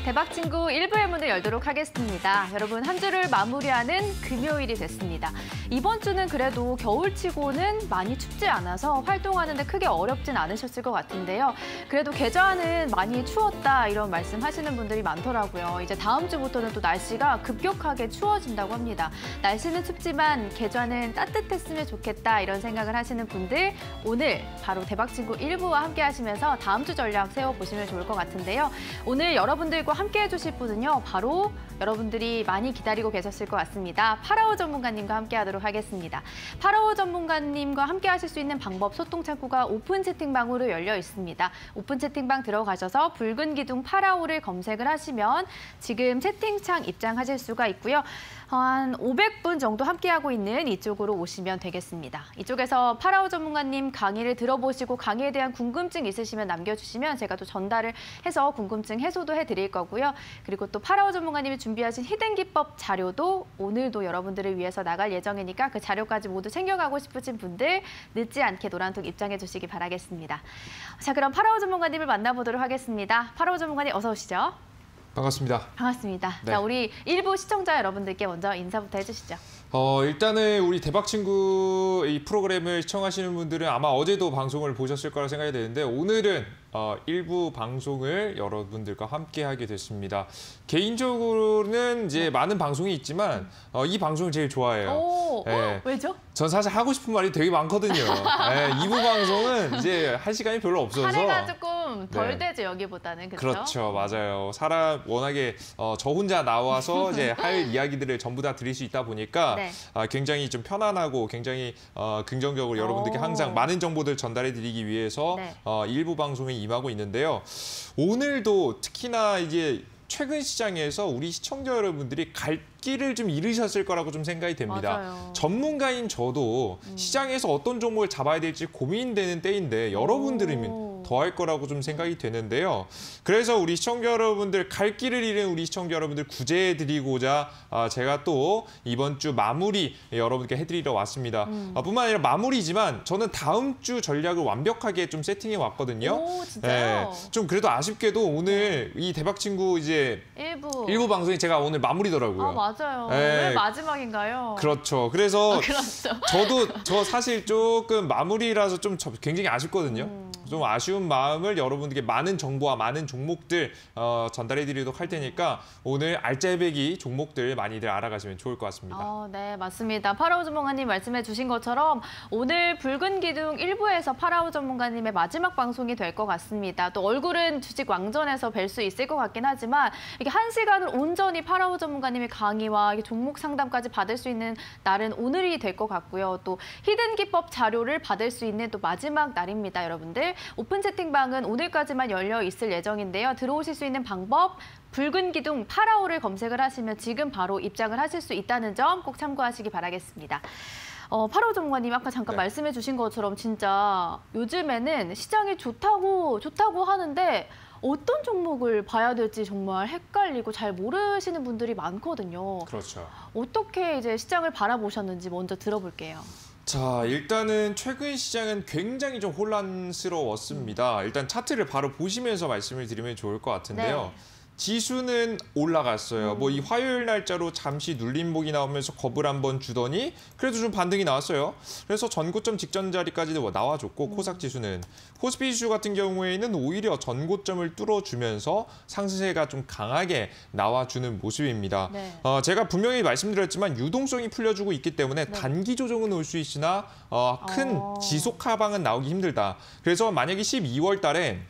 대박친구 1부의 문을 열도록 하겠습니다. 여러분, 한 주를 마무리하는 금요일이 됐습니다. 이번 주는 그래도 겨울치고는 많이 춥지 않아서 활동하는 데 크게 어렵진 않으셨을 것 같은데요. 그래도 계절은 많이 추웠다 이런 말씀하시는 분들이 많더라고요. 이제 다음 주부터는 또 날씨가 급격하게 추워진다고 합니다. 날씨는 춥지만 계절은 따뜻했으면 좋겠다 이런 생각을 하시는 분들, 오늘 바로 대박친구 1부와 함께 하시면서 다음 주 전략 세워보시면 좋을 것 같은데요. 오늘 여러분들과 함께 해주실 분은요, 바로 여러분들이 많이 기다리고 계셨을 것 같습니다. 파라오 전문가님과 함께 하도록 하겠습니다. 파라오 전문가님과 함께 하실 수 있는 방법, 소통 창구가 오픈 채팅방으로 열려 있습니다. 오픈 채팅방 들어가셔서 붉은 기둥 파라오를 검색을 하시면 지금 채팅창 입장하실 수가 있고요. 한 500분 정도 함께하고 있는 이쪽으로 오시면 되겠습니다. 이쪽에서 파라오 전문가님 강의를 들어보시고 강의에 대한 궁금증 있으시면 남겨주시면 제가 또 전달을 해서 궁금증 해소도 해드릴 거고요. 그리고 또 파라오 전문가님이 준비하신 히든 기법 자료도 오늘도 여러분들을 위해서 나갈 예정이니까 그 자료까지 모두 챙겨가고 싶으신 분들 늦지 않게 노란톡 입장해 주시기 바라겠습니다. 자, 그럼 파라오 전문가님을 만나보도록 하겠습니다. 파라오 전문가님 어서 오시죠. 반갑습니다. 반갑습니다. 네. 자, 우리 일부 시청자 여러분들께 먼저 인사부터 해주시죠. 일단은 우리 대박친구 이 프로그램을 시청하시는 분들은 아마 어제도 방송을 보셨을 거라 생각이 되는데 오늘은 일부 방송을 여러분들과 함께 하게 됐습니다. 개인적으로는 이제 많은 방송이 있지만 이 방송을 제일 좋아해요. 오, 네. 왜죠? 전 사실 하고 싶은 말이 되게 많거든요. 네, 2부 방송은 이제 할 시간이 별로 없어서 사례가 조금 덜 네. 되죠, 여기보다는. 그렇죠? 그렇죠, 맞아요. 워낙에 저 혼자 나와서 이제 할 이야기들을 전부 다 드릴 수 있다 보니까 네. 굉장히 좀 편안하고 굉장히 긍정적으로 여러분들께 항상 많은 정보들 전달해드리기 위해서 네. 일부 방송에 임하고 있는데요. 오늘도 특히나 이제 최근 시장에서 우리 시청자 여러분들이 갈 길을 좀 잃으셨을 거라고 좀 생각이 됩니다. 맞아요. 전문가인 저도 시장에서 어떤 종목을 잡아야 될지 고민되는 때인데 여러분들이면 더 할 거라고 좀 생각이 되는데요. 그래서 우리 시청자 여러분들 갈 길을 잃은 우리 시청자 여러분들 구제해드리고자 제가 또 이번 주 마무리 여러분께 해드리러 왔습니다. 뿐만 아니라 마무리지만 저는 다음 주 전략을 완벽하게 좀 세팅해 왔거든요. 오, 진짜요? 좀 그래도 아쉽게도 오늘 이 대박친구 이제 일부 방송이 제가 오늘 마무리더라고요. 맞아요. 네. 왜 마지막인가요? 그렇죠. 그래서 그렇죠. 저 사실 조금 마무리라서 좀 굉장히 아쉽거든요. 좀 아쉬운 마음을 여러분들께 많은 정보와 많은 종목들 전달해드리도록 할 테니까 오늘 알짜배기 종목들 많이들 알아가시면 좋을 것 같습니다. 네, 맞습니다. 파라오 전문가님 말씀해 주신 것처럼 오늘 붉은 기둥 1부에서 파라오 전문가님의 마지막 방송이 될 것 같습니다. 또 얼굴은 주식 왕전에서 뵐 수 있을 것 같긴 하지만 이게 1시간을 온전히 파라오 전문가님의 강의와 종목 상담까지 받을 수 있는 날은 오늘이 될 것 같고요. 또 히든 기법 자료를 받을 수 있는 또 마지막 날입니다, 여러분들. 오픈 채팅방은 오늘까지만 열려 있을 예정인데요. 들어오실 수 있는 방법, 붉은 기둥 파라오를 검색을 하시면 지금 바로 입장을 하실 수 있다는 점 꼭 참고하시기 바라겠습니다. 파라오 전문가님 아까 잠깐 말씀해 주신 것처럼 진짜 요즘에는 시장이 좋다고 하는데 어떤 종목을 봐야 될지 정말 헷갈리고 잘 모르시는 분들이 많거든요. 그렇죠. 어떻게 이제 시장을 바라보셨는지 먼저 들어볼게요. 자, 일단은 최근 시장은 굉장히 좀 혼란스러웠습니다. 일단 차트를 바로 보시면서 말씀을 드리면 좋을 것 같은데요. 네. 지수는 올라갔어요. 뭐 이 화요일 날짜로 잠시 눌림목이 나오면서 겁을 한번 주더니 그래도 좀 반등이 나왔어요. 그래서 전고점 직전 자리까지도 나와줬고 코스닥 지수는 코스피 지수 같은 경우에는 오히려 전고점을 뚫어주면서 상승세가 좀 강하게 나와주는 모습입니다. 네. 제가 분명히 말씀드렸지만 유동성이 풀려주고 있기 때문에 단기 조정은 올 수 있으나 큰 지속 하방은 나오기 힘들다. 그래서 만약에 12월 달에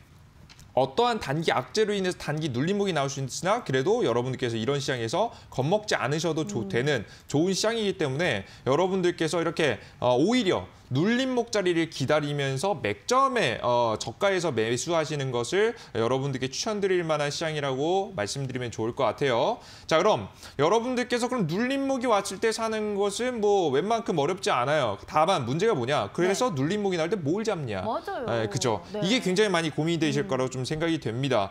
어떠한 단기 악재로 인해서 단기 눌림목이 나올 수 있으나 그래도 여러분들께서 이런 시장에서 겁먹지 않으셔도 되는 좋은 시장이기 때문에 여러분들께서 이렇게 오히려 눌림목 자리를 기다리면서 맥점에 저가에서 매수하시는 것을 여러분들께 추천드릴 만한 시장이라고 말씀드리면 좋을 것 같아요. 자, 그럼 여러분들께서 그럼 눌림목이 왔을 때 사는 것은 뭐 웬만큼 어렵지 않아요. 다만 문제가 뭐냐? 그래서 눌림목이 나올 때 뭘 잡냐? 맞아요. 네, 그죠. 네. 이게 굉장히 많이 고민이 되실 거라고 좀 생각이 됩니다.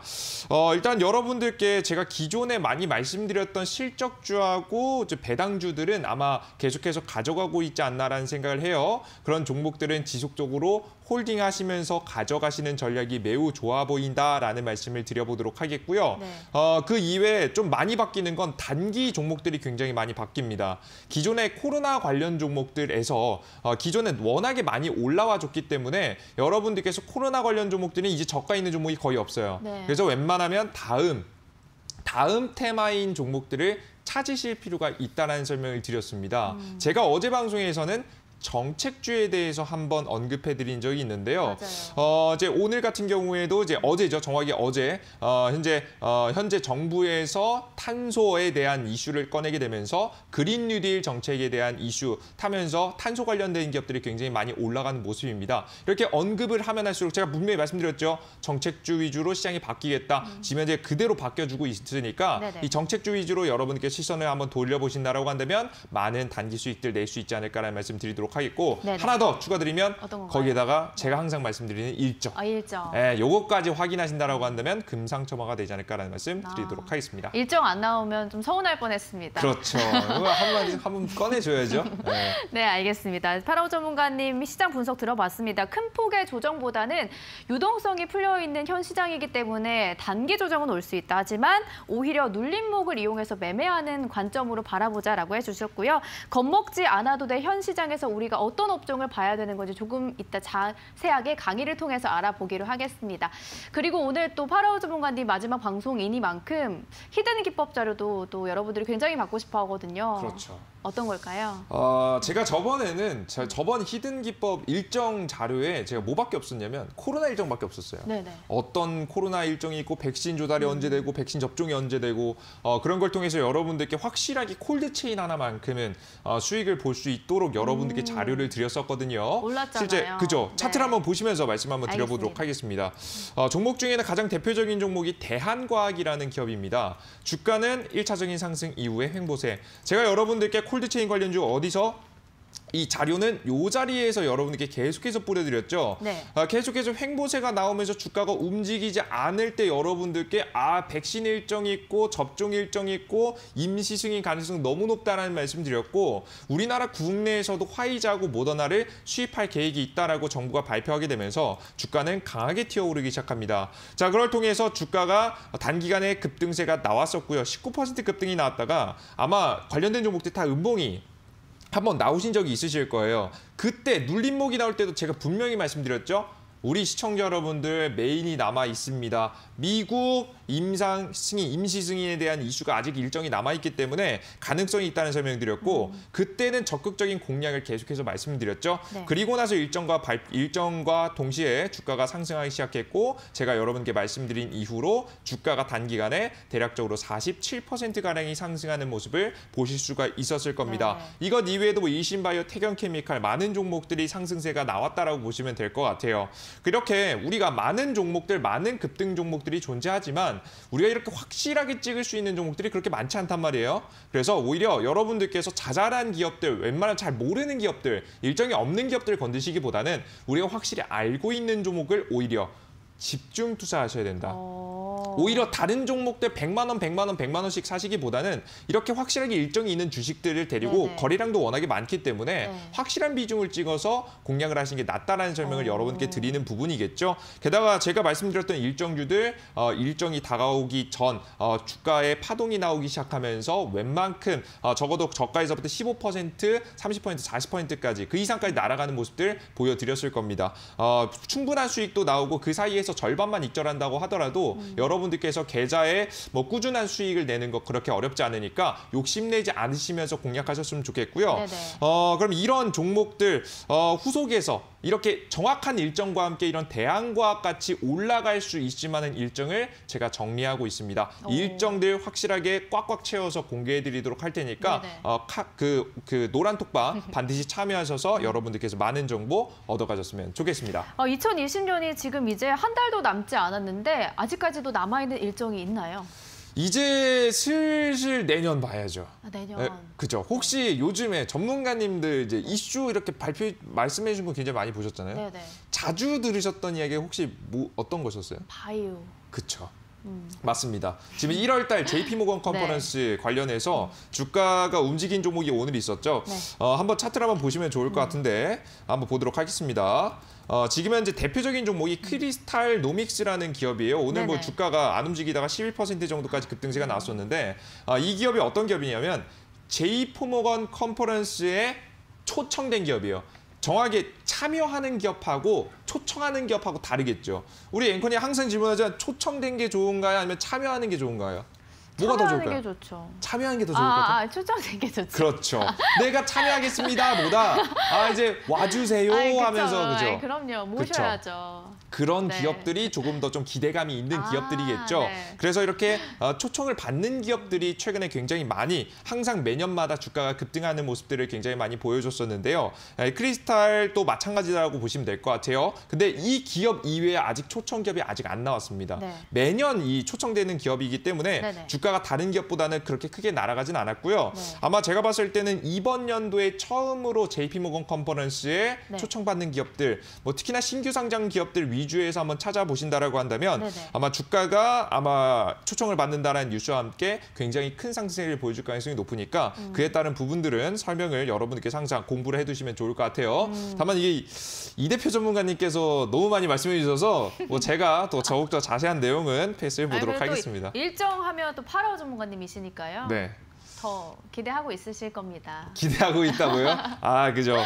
일단 여러분들께 제가 기존에 많이 말씀드렸던 실적주하고 배당주들은 아마 계속해서 가져가고 있지 않나라는 생각을 해요. 그런 종목들은 지속적으로 홀딩하시면서 가져가시는 전략이 매우 좋아 보인다라는 말씀을 드려보도록 하겠고요. 네. 그 이외에 좀 많이 바뀌는 건 단기 종목들이 굉장히 많이 바뀝니다. 기존의 코로나 관련 종목들에서 기존에 워낙에 많이 올라와 줬기 때문에 여러분들께서 코로나 관련 종목들은 이제 저가 있는 종목이 거의 없어요. 네. 그래서 웬만하면 다음 테마인 종목들을 찾으실 필요가 있다는 설명을 드렸습니다. 제가 어제 방송에서는 정책주에 대해서 한번 언급해드린 적이 있는데요. 맞아요. 이제 오늘 같은 경우에도 이제 어제죠, 정확히 어제 현재 정부에서 탄소에 대한 이슈를 꺼내게 되면서 그린 뉴딜 정책에 대한 이슈 타면서 탄소 관련된 기업들이 굉장히 많이 올라가는 모습입니다. 이렇게 언급을 하면 할수록 제가 분명히 말씀드렸죠, 정책주 위주로 시장이 바뀌겠다. 지금 현재 그대로 바뀌어주고 있으니까 네네. 이 정책주 위주로 여러분께 시선을 한번 돌려보신다라고 한다면 많은 단기 수익들 낼 수 있지 않을까라는 말씀 드리도록 하겠고 네네. 하나 더 추가드리면 어떤 건가요? 거기에다가 제가 항상 말씀드리는 일정. 일정. 예, 요거까지 확인하신다라고 한다면 금상첨화가 되지 않을까라는 말씀 드리도록 하겠습니다. 일정 안 나오면 좀 서운할 뻔했습니다. 그렇죠. 이거 한번 꺼내줘야죠. 예. 네, 알겠습니다. 파라오 전문가님 시장 분석 들어봤습니다. 큰 폭의 조정보다는 유동성이 풀려있는 현 시장이기 때문에 단기 조정은 올 수 있다. 하지만 오히려 눌림목을 이용해서 매매하는 관점으로 바라보자라고 해주셨고요. 겁먹지 않아도 돼 현 시장에서 우리가 어떤 업종을 봐야 되는 건지 조금 이따 자세하게 강의를 통해서 알아보기로 하겠습니다. 그리고 오늘 또 파라오 전문가님 마지막 방송이니만큼 히든 기법 자료도 또 여러분들이 굉장히 받고 싶어 하거든요. 그렇죠. 어떤 걸까요? 제가 저번 히든 기법 일정 자료에 제가 뭐밖에 없었냐면 코로나 일정밖에 없었어요. 네네. 어떤 코로나 일정이 있고 백신 조달이 언제 되고 백신 접종이 언제 되고 그런 걸 통해서 여러분들께 확실하게 콜드체인 하나만큼은 수익을 볼 수 있도록 여러분들께 자료를 드렸었거든요. 올랐잖아요. 실제 그죠? 네. 차트를 한번 보시면서 말씀 한번 드려보도록 하겠습니다. 종목 중에는 가장 대표적인 종목이 대한과학이라는 기업입니다. 주가는 1차적인 상승 이후에 횡보세. 제가 여러분들께 콜드체인 관련주 어디서 이 자료는 이 자리에서 여러분들께 계속해서 뿌려드렸죠. 네. 계속해서 횡보세가 나오면서 주가가 움직이지 않을 때 여러분들께 백신 일정이 있고 접종 일정이 있고 임시 승인 가능성 너무 높다라는 말씀드렸고 우리나라 국내에서도 화이자하고 모더나를 수입할 계획이 있다라고 정부가 발표하게 되면서 주가는 강하게 튀어오르기 시작합니다. 자, 그걸 통해서 주가가 단기간에 급등세가 나왔었고요. 19% 급등이 나왔다가 아마 관련된 종목들 다 음봉이 한번 나오신 적이 있으실 거예요. 그때 눌림목이 나올 때도 제가 분명히 말씀드렸죠. 우리 시청자 여러분들 메인이 남아 있습니다. 미국 임시 승인에 대한 이슈가 아직 일정이 남아있기 때문에 가능성이 있다는 설명드렸고 그때는 적극적인 공략을 계속해서 말씀드렸죠. 네. 그리고 나서 일정과 동시에 주가가 상승하기 시작했고 제가 여러분께 말씀드린 이후로 주가가 단기간에 대략적으로 47%가량이 상승하는 모습을 보실 수가 있었을 겁니다. 네. 이것 이외에도 뭐 일신바이오, 태경케미칼 많은 종목들이 상승세가 나왔다라고 보시면 될 것 같아요. 그렇게 우리가 많은 종목들, 많은 급등 종목들이 존재하지만 우리가 이렇게 확실하게 찍을 수 있는 종목들이 그렇게 많지 않단 말이에요. 그래서 오히려 여러분들께서 자잘한 기업들, 웬만하면 잘 모르는 기업들, 일정이 없는 기업들을 건드시기보다는 우리가 확실히 알고 있는 종목을 오히려 집중 투자하셔야 된다. 오히려 다른 종목들 100만 원, 100만 원, 100만 원씩 사시기보다는 이렇게 확실하게 일정이 있는 주식들을 데리고 네네. 거래량도 워낙에 많기 때문에 네. 확실한 비중을 찍어서 공략을 하시는 게 낫다라는 설명을 여러분께 드리는 부분이겠죠. 게다가 제가 말씀드렸던 일정주들 일정이 다가오기 전 주가에 파동이 나오기 시작하면서 웬만큼 적어도 저가에서부터 15%, 30%, 40%까지 그 이상까지 날아가는 모습들 보여드렸을 겁니다. 충분한 수익도 나오고 그 사이에서 절반만 익절한다고 하더라도 여러분들께서 계좌에 뭐 꾸준한 수익을 내는 거 그렇게 어렵지 않으니까 욕심내지 않으시면서 공략하셨으면 좋겠고요. 네네. 그럼 이런 종목들 후속에서 이렇게 정확한 일정과 함께 이런 대한과학 같이 올라갈 수 있지만은 일정을 제가 정리하고 있습니다. 이 일정들 확실하게 꽉꽉 채워서 공개해드리도록 할 테니까 그 노란 톡방 반드시 참여하셔서 여러분들께서 많은 정보 얻어가셨으면 좋겠습니다. 2020년이 지금 이제 한 달도 남지 않았는데 아직까지도 남아있는 일정이 있나요? 이제 슬슬 내년 봐야죠. 내년. 네, 그죠. 혹시 요즘에 전문가님들 이제 이슈 이렇게 말씀해 주신 거 굉장히 많이 보셨잖아요. 네네. 자주 들으셨던 이야기 혹시 어떤 거셨어요? 바이오. 그쵸. 맞습니다. 지금 1월 달 JP모건 컨퍼런스 관련해서 주가가 움직인 종목이 오늘 있었죠. 한번 차트를 한번 보시면 좋을 것 같은데 한번 보도록 하겠습니다. 지금 현재 대표적인 종목이 크리스탈 노믹스라는 기업이에요. 오늘 뭐 주가가 안 움직이다가 11% 정도까지 급등세가 나왔었는데 이 기업이 어떤 기업이냐면 JP모건 컨퍼런스에 초청된 기업이에요. 정확하게 참여하는 기업하고 초청하는 기업하고 다르겠죠. 우리 앵커님 항상 질문하지만 초청된 게 좋은가요? 아니면 참여하는 게 좋은가요? 뭐가 더 좋을까요? 참여하는 게 좋죠. 참여하는 게 더 좋을 것 같아요? 초청된 게 좋죠. 그렇죠. 내가 참여하겠습니다 보다 이제 와주세요 하면서 그죠? 그럼요. 모셔야죠. 그런 기업들이 조금 더 좀 기대감이 있는 기업들이겠죠. 그래서 이렇게 초청을 받는 기업들이 최근에 굉장히 많이 항상 매년마다 주가가 급등하는 모습들을 굉장히 많이 보여줬었는데요. 크리스탈도 마찬가지라고 보시면 될 것 같아요. 근데 이 기업 이외에 아직 초청 기업이 아직 안 나왔습니다. 매년 이 초청되는 기업이기 때문에 주가가 다른 기업보다는 그렇게 크게 날아가진 않았고요. 아마 제가 봤을 때는 이번 연도에 처음으로 JP모건 컨퍼런스에 초청받는 기업들, 뭐 특히나 신규 상장 기업들 위주에서 한번 찾아보신다라고 한다면 아마 주가가 초청을 받는다라는 뉴스와 함께 굉장히 큰 상승세를 보여줄 가능성이 높으니까 그에 따른 부분들은 설명을 여러분들께서 항상 공부를 해두시면 좋을 것 같아요. 다만 이게 이 대표 전문가님께서 너무 많이 말씀해 주셔서 뭐 제가 또 더욱더 자세한 내용은 패스해 보도록 하겠습니다. 일정하면 또 파라오 전문가님이시니까요. 네. 더 기대하고 있으실 겁니다. 기대하고 있다고요? 그죠.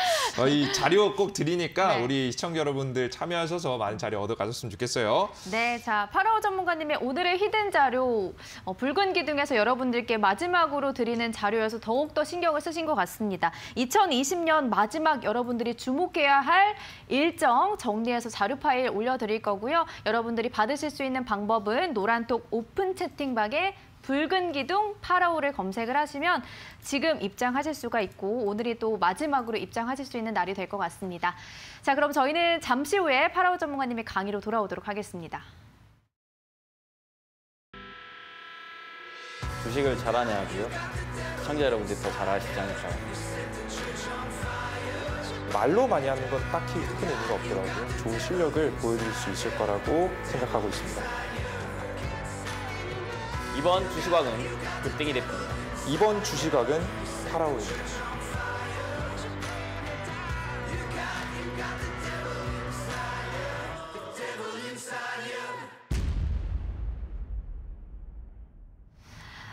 이 자료 꼭 드리니까 우리 시청자 여러분들 참여하셔서 많은 자료 얻어가셨으면 좋겠어요. 네, 자 파라오 전문가님의 오늘의 히든 자료 붉은 기둥에서 여러분들께 마지막으로 드리는 자료여서 더욱더 신경을 쓰신 것 같습니다. 2020년 마지막 여러분들이 주목해야 할 일정 정리해서 자료 파일 올려드릴 거고요. 여러분들이 받으실 수 있는 방법은 노란톡 오픈 채팅방에 붉은 기둥 파라오를 검색을 하시면 지금 입장하실 수가 있고 오늘이 또 마지막으로 입장하실 수 있는 날이 될 것 같습니다. 자, 그럼 저희는 잠시 후에 파라오 전문가님의 강의로 돌아오도록 하겠습니다. 주식을 잘하냐 하고요. 시청자 여러분들이 더 잘하시지 않을까요? 말로 많이 하는 건 딱히 큰 의미가 없더라고요. 좋은 실력을 보여줄 수 있을 거라고 생각하고 있습니다. 이번 주식왕은 급등이 됐습니다. 이번 주식왕은 파라오입니다.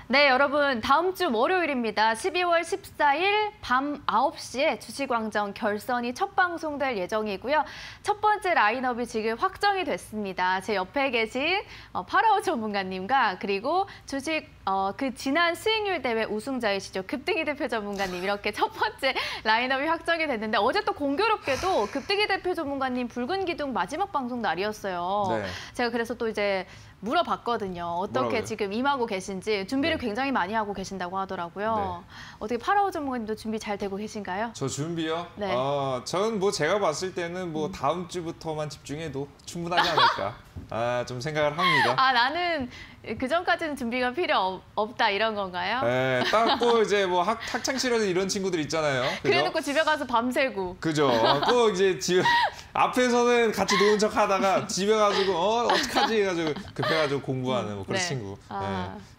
네, 여러분 다음 주 월요일입니다. 12월 14일 밤 9시에 주식왕정 결선이 첫 방송될 예정이고요. 첫 번째 라인업이 지금 확정이 됐습니다. 제 옆에 계신 파라오 전문가님과 그리고 주식 그 지난 수익률 대회 우승자이시죠. 급등이 대표 전문가님 이렇게 첫 번째 라인업이 확정이 됐는데 어제 또 공교롭게도 급등이 대표 전문가님 붉은 기둥 마지막 방송 날이었어요. 제가 그래서 또 이제 물어봤거든요. 어떻게 뭐라고요? 지금 임하고 계신지 준비를 굉장히 많이 하고 계신다고 하더라고요. 어떻게 파라오 전문가님도 준비 잘 되고 계신가요? 저 준비요? 네. 저는 뭐 제가 봤을 때는 뭐 다음 주부터만 집중해도 충분하지 않을까 좀 생각을 합니다. 나는 그 전까지는 준비가 필요 없다 이런 건가요? 네, 딱 이제 뭐 학창시절에 이런 친구들 있잖아요. 그죠? 그래놓고 집에 가서 밤새고. 그죠. 꼭 이제 집 앞에서는 같이 노는 척 하다가 집에 가지고 어떡하지 해가지고 급해가지고 공부하는 뭐 그런 친구.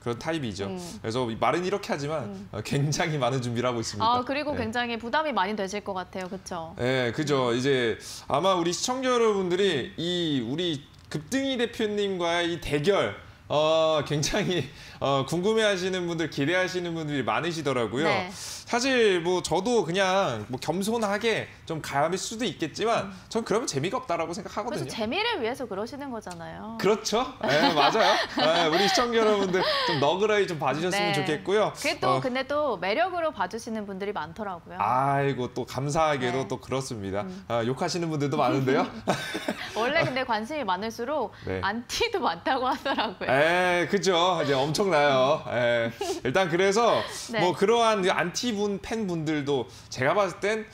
그런 타입이죠. 그래서 말은 이렇게 하지만 굉장히 많은 준비를 하고 있습니다. 그리고 굉장히 부담이 많이 되실 것 같아요. 그렇죠? 네, 그죠. 이제 아마 우리 시청자 여러분들이 우리 급등이 대표님과의 이 대결 굉장히 궁금해하시는 분들, 기대하시는 분들이 많으시더라고요. 사실 뭐 저도 그냥 뭐 겸손하게 좀 가야할 수도 있겠지만 전 그러면 재미가 없다라고 생각하거든요. 그래서 재미를 위해서 그러시는 거잖아요. 그렇죠. 네, 맞아요. 우리 시청자 여러분들 좀 너그러이 좀 봐주셨으면 좋겠고요. 그게 또 근데 또 매력으로 봐주시는 분들이 많더라고요. 아이고 또 감사하게도 또 그렇습니다. 욕하시는 분들도 많은데요. 원래 근데 관심이 많을수록 안티도 많다고 하더라고요. 그죠. 이제 엄청나요. 일단 그래서 뭐 그러한 안티 팬분들도 제가 봤을 땐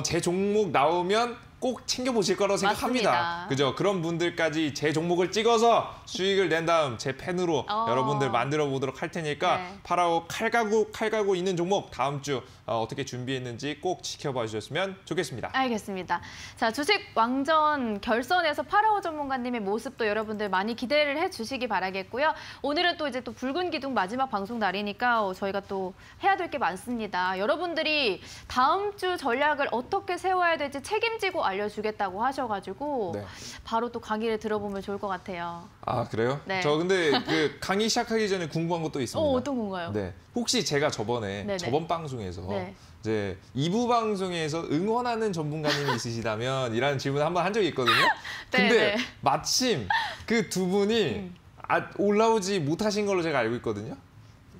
제 종목 나오면 꼭 챙겨보실 거라고 생각합니다. 맞습니다. 그죠? 그런 분들까지 제 종목을 찍어서 수익을 낸 다음 제 펜으로 여러분들 만들어 보도록 할 테니까 네. 파라오 칼 가고 있는 종목 다음 주 어떻게 준비했는지 꼭 지켜봐 주셨으면 좋겠습니다. 알겠습니다. 자, 주식 왕전 결선에서 파라오 전문가님의 모습도 여러분들 많이 기대를 해주시기 바라겠고요. 오늘은 또 이제 또 붉은 기둥 마지막 방송 날이니까 저희가 또 해야 될 게 많습니다. 여러분들이 다음 주 전략을 어떻게 세워야 될지 책임지고 알려주겠다고 하셔가지고 네. 바로 또 강의를 들어보면 좋을 것 같아요. 아 그래요? 네. 저 근데 그 강의 시작하기 전에 궁금한 것도 있습니다. 어떤 건가요? 네. 혹시 제가 저번 방송에서 네. 이제 2부 방송에서 응원하는 전문가님이 있으시다면 이라는 질문을 한번 한 적이 있거든요. 근데 네. 마침 그 두 분이 올라오지 못하신 걸로 제가 알고 있거든요.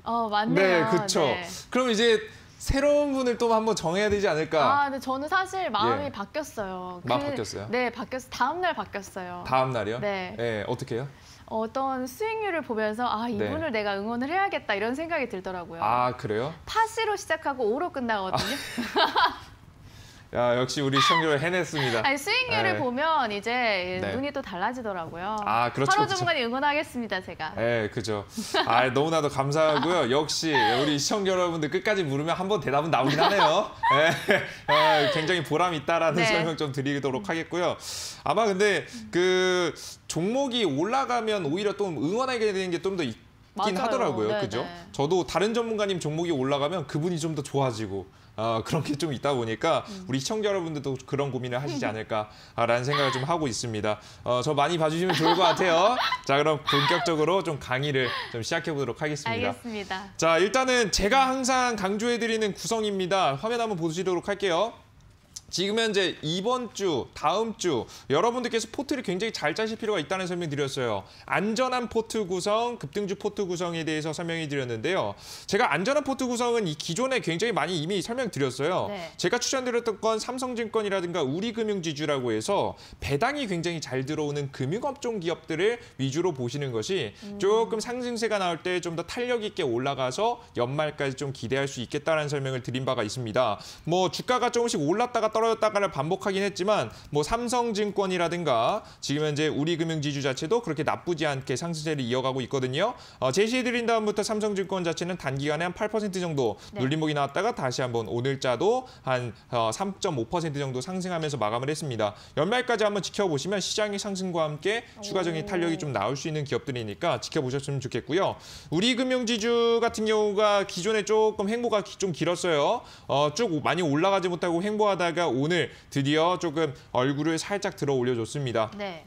맞네요. 네, 그렇죠. 네. 그럼 이제 새로운 분을 또 한번 정해야 되지 않을까? 근데 저는 사실 마음이 예. 바뀌었어요. 마음 바뀌었어요? 네, 다음 날 바뀌었어요. 다음 날이요? 네. 네, 어떻게 해요? 어떤 수익률을 보면서 이분을 내가 응원을 해야겠다 이런 생각이 들더라고요. 아, 그래요? 파시로 시작하고 오로 끝나거든요. 야, 역시 우리 시청자를 해냈습니다. 아니, 수익률을 네. 보면 이제 네. 눈이 또 달라지더라고요. 아, 그렇죠, 파로 그렇죠. 전문가님 응원하겠습니다, 제가. 네, 그죠. 너무나도 감사하고요. 역시 우리 시청자 여러분들 끝까지 물으면 한번 대답은 나오긴 하네요. 네, 굉장히 보람 있다라는 네. 설명 좀 드리도록 하겠고요. 아마 근데 그 종목이 올라가면 오히려 또 응원하게 되는 게 좀 더 있긴 맞아요. 하더라고요. 네네. 그죠? 저도 다른 전문가님 종목이 올라가면 그분이 좀 더 좋아지고 그런 게 좀 있다 보니까 우리 시청자 여러분들도 그런 고민을 하시지 않을까라는 생각을 좀 하고 있습니다. 저 많이 봐주시면 좋을 것 같아요. 자, 그럼 본격적으로 좀 강의를 좀 시작해 보도록 하겠습니다. 알겠습니다. 자, 일단은 제가 항상 강조해드리는 구성입니다. 화면 한번 보시도록 할게요. 지금 현재 이번 주, 다음 주 여러분들께서 포트를 굉장히 잘 짜실 필요가 있다는 설명 드렸어요. 안전한 포트 구성, 급등주 포트 구성에 대해서 설명해 드렸는데요. 제가 안전한 포트 구성은 이 기존에 굉장히 많이 이미 설명드렸어요. 네. 제가 추천드렸던 건 삼성증권이라든가 우리금융지주라고 해서 배당이 굉장히 잘 들어오는 금융업종 기업들을 위주로 보시는 것이 조금 상승세가 나올 때 좀 더 탄력 있게 올라가서 연말까지 좀 기대할 수 있겠다는 설명을 드린 바가 있습니다. 뭐 주가가 조금씩 올랐다가 떨어졌다가를 반복하긴 했지만 뭐 삼성증권이라든가 지금 현재 우리금융지주 자체도 그렇게 나쁘지 않게 상승세를 이어가고 있거든요. 제시해드린 다음부터 삼성증권 자체는 단기간에 한 8% 정도 눌림목이 나왔다가 다시 한번 오늘자도 한 3.5% 정도 상승하면서 마감을 했습니다. 연말까지 한번 지켜보시면 시장의 상승과 함께 추가적인 탄력이 좀 나올 수 있는 기업들이니까 지켜보셨으면 좋겠고요. 우리금융지주 같은 경우가 기존에 조금 횡보가 좀 길었어요. 쭉 많이 올라가지 못하고 횡보하다가 오늘 드디어 조금 얼굴을 살짝 들어 올려줬습니다. 네.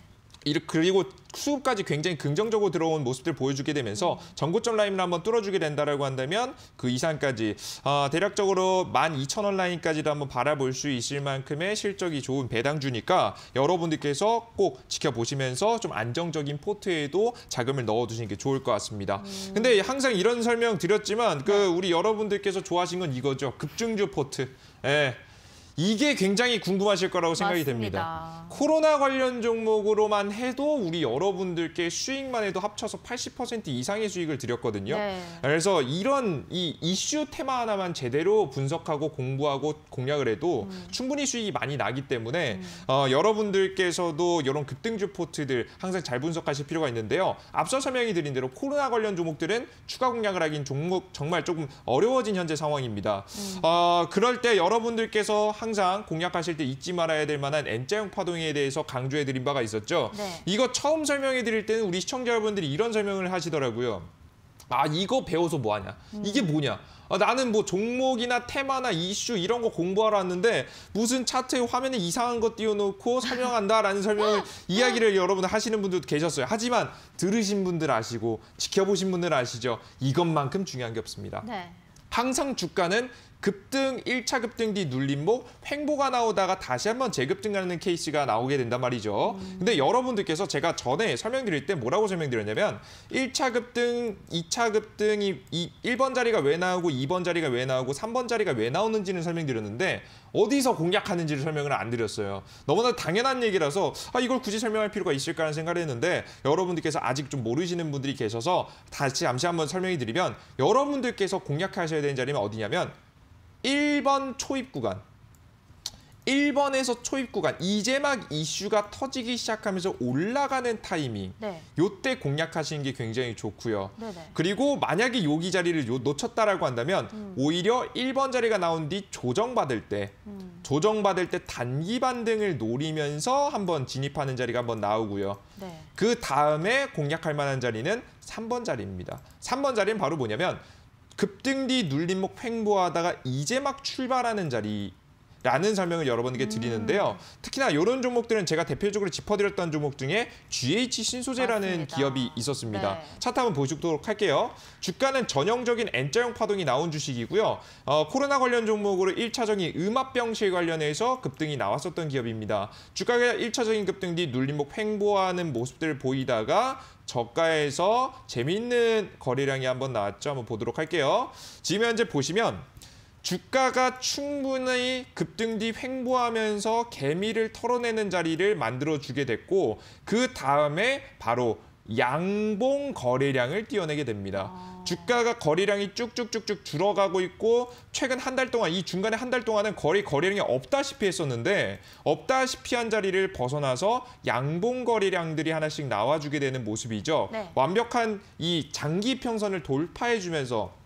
그리고 수급까지 굉장히 긍정적으로 들어온 모습들 보여주게 되면서 전고점 라인을 한번 뚫어주게 된다라고 한다면 그 이상까지 대략적으로 12,000원 라인까지도 한번 바라볼 수 있을 만큼의 실적이 좋은 배당주니까 여러분들께서 꼭 지켜보시면서 좀 안정적인 포트에도 자금을 넣어두시는 게 좋을 것 같습니다. 근데 항상 이런 설명 드렸지만 우리 여러분들께서 좋아하신 건 이거죠. 급증주 포트. 예. 이게 굉장히 궁금하실 거라고 생각이 맞습니다. 됩니다. 코로나 관련 종목으로만 해도 우리 여러분들께 수익만 해도 합쳐서 80% 이상의 수익을 드렸거든요. 네. 그래서 이런 이 이슈 테마 하나만 제대로 분석하고 공부하고 공략을 해도 충분히 수익이 많이 나기 때문에 여러분들께서도 이런 급등주 포트들 항상 잘 분석하실 필요가 있는데요. 앞서 설명이 드린 대로 코로나 관련 종목들은 추가 공략을 하긴 정말 조금 어려워진 현재 상황입니다. 그럴 때 여러분들께서 항상 공략하실 때 잊지 말아야 될 만한 N자형 파동에 대해서 강조해드린 바가 있었죠. 네. 이거 처음 설명해드릴 때는 우리 시청자 여러분들이 이런 설명을 하시더라고요. 이거 배워서 뭐하냐? 이게 뭐냐? 나는 뭐 종목이나 테마나 이슈 이런 거 공부하러 왔는데 무슨 차트에 화면에 이상한 거 띄워놓고 설명한다라는 설명을 이야기를 여러분 하시는 분들도 계셨어요. 하지만 들으신 분들 아시고 지켜보신 분들 아시죠? 이것만큼 중요한 게 없습니다. 네. 항상 주가는 급등, 1차 급등 뒤 눌림목, 횡보가 나오다가 다시 한번 재급등하는 케이스가 나오게 된단 말이죠. 근데 여러분들께서 제가 전에 설명드릴 때 뭐라고 설명드렸냐면 1차 급등, 2차 급등이 1번 자리가 왜 나오고 2번 자리가 왜 나오고 3번 자리가 왜 나오는지는 설명드렸는데 어디서 공략하는지를 설명을 안 드렸어요. 너무나 당연한 얘기라서 이걸 굳이 설명할 필요가 있을까 하는 생각을 했는데 여러분들께서 아직 좀 모르시는 분들이 계셔서 다시 잠시 한번 설명해 드리면 여러분들께서 공략하셔야 되는 자리는 어디냐면 1번 초입 구간, 1번에서 초입 구간, 이제 막 이슈가 터지기 시작하면서 올라가는 타이밍, 네. 요때 공략하시는 게 굉장히 좋고요. 네네. 그리고 만약에 여기 자리를 놓쳤다라고 한다면 오히려 1번 자리가 나온 뒤 조정받을 때 단기 반등을 노리면서 한번 진입하는 자리가 한번 나오고요. 네. 그 다음에 공략할 만한 자리는 3번 자리입니다. 3번 자리는 바로 뭐냐면 급등 뒤 눌림목 횡보하다가 이제 막 출발하는 자리 라는 설명을 여러분에게 드리는데요. 특히나 이런 종목들은 제가 대표적으로 짚어드렸던 종목 중에 GH 신소재라는 맞습니다. 기업이 있었습니다. 네. 차트 한번 보시도록 할게요. 주가는 전형적인 N자형 파동이 나온 주식이고요. 코로나 관련 종목으로 1차적인 음압병실 관련해서 급등이 나왔었던 기업입니다. 주가가 1차적인 급등 뒤 눌림목 횡보하는 모습들을 보이다가 저가에서 재미있는 거래량이 한번 나왔죠. 한번 보도록 할게요. 지금 현재 보시면 주가가 충분히 급등 뒤 횡보하면서 개미를 털어내는 자리를 만들어주게 됐고 그 다음에 바로 양봉 거래량을 띄워내게 됩니다. 주가가 거래량이 쭉쭉쭉쭉 줄어가고 있고 최근 한 달 동안 이 중간에 한 달 동안은 거래량이 없다시피 했었는데 없다시피 한 자리를 벗어나서 양봉 거래량들이 하나씩 나와주게 되는 모습이죠. 네. 완벽한 이 장기 평선을 돌파해주면서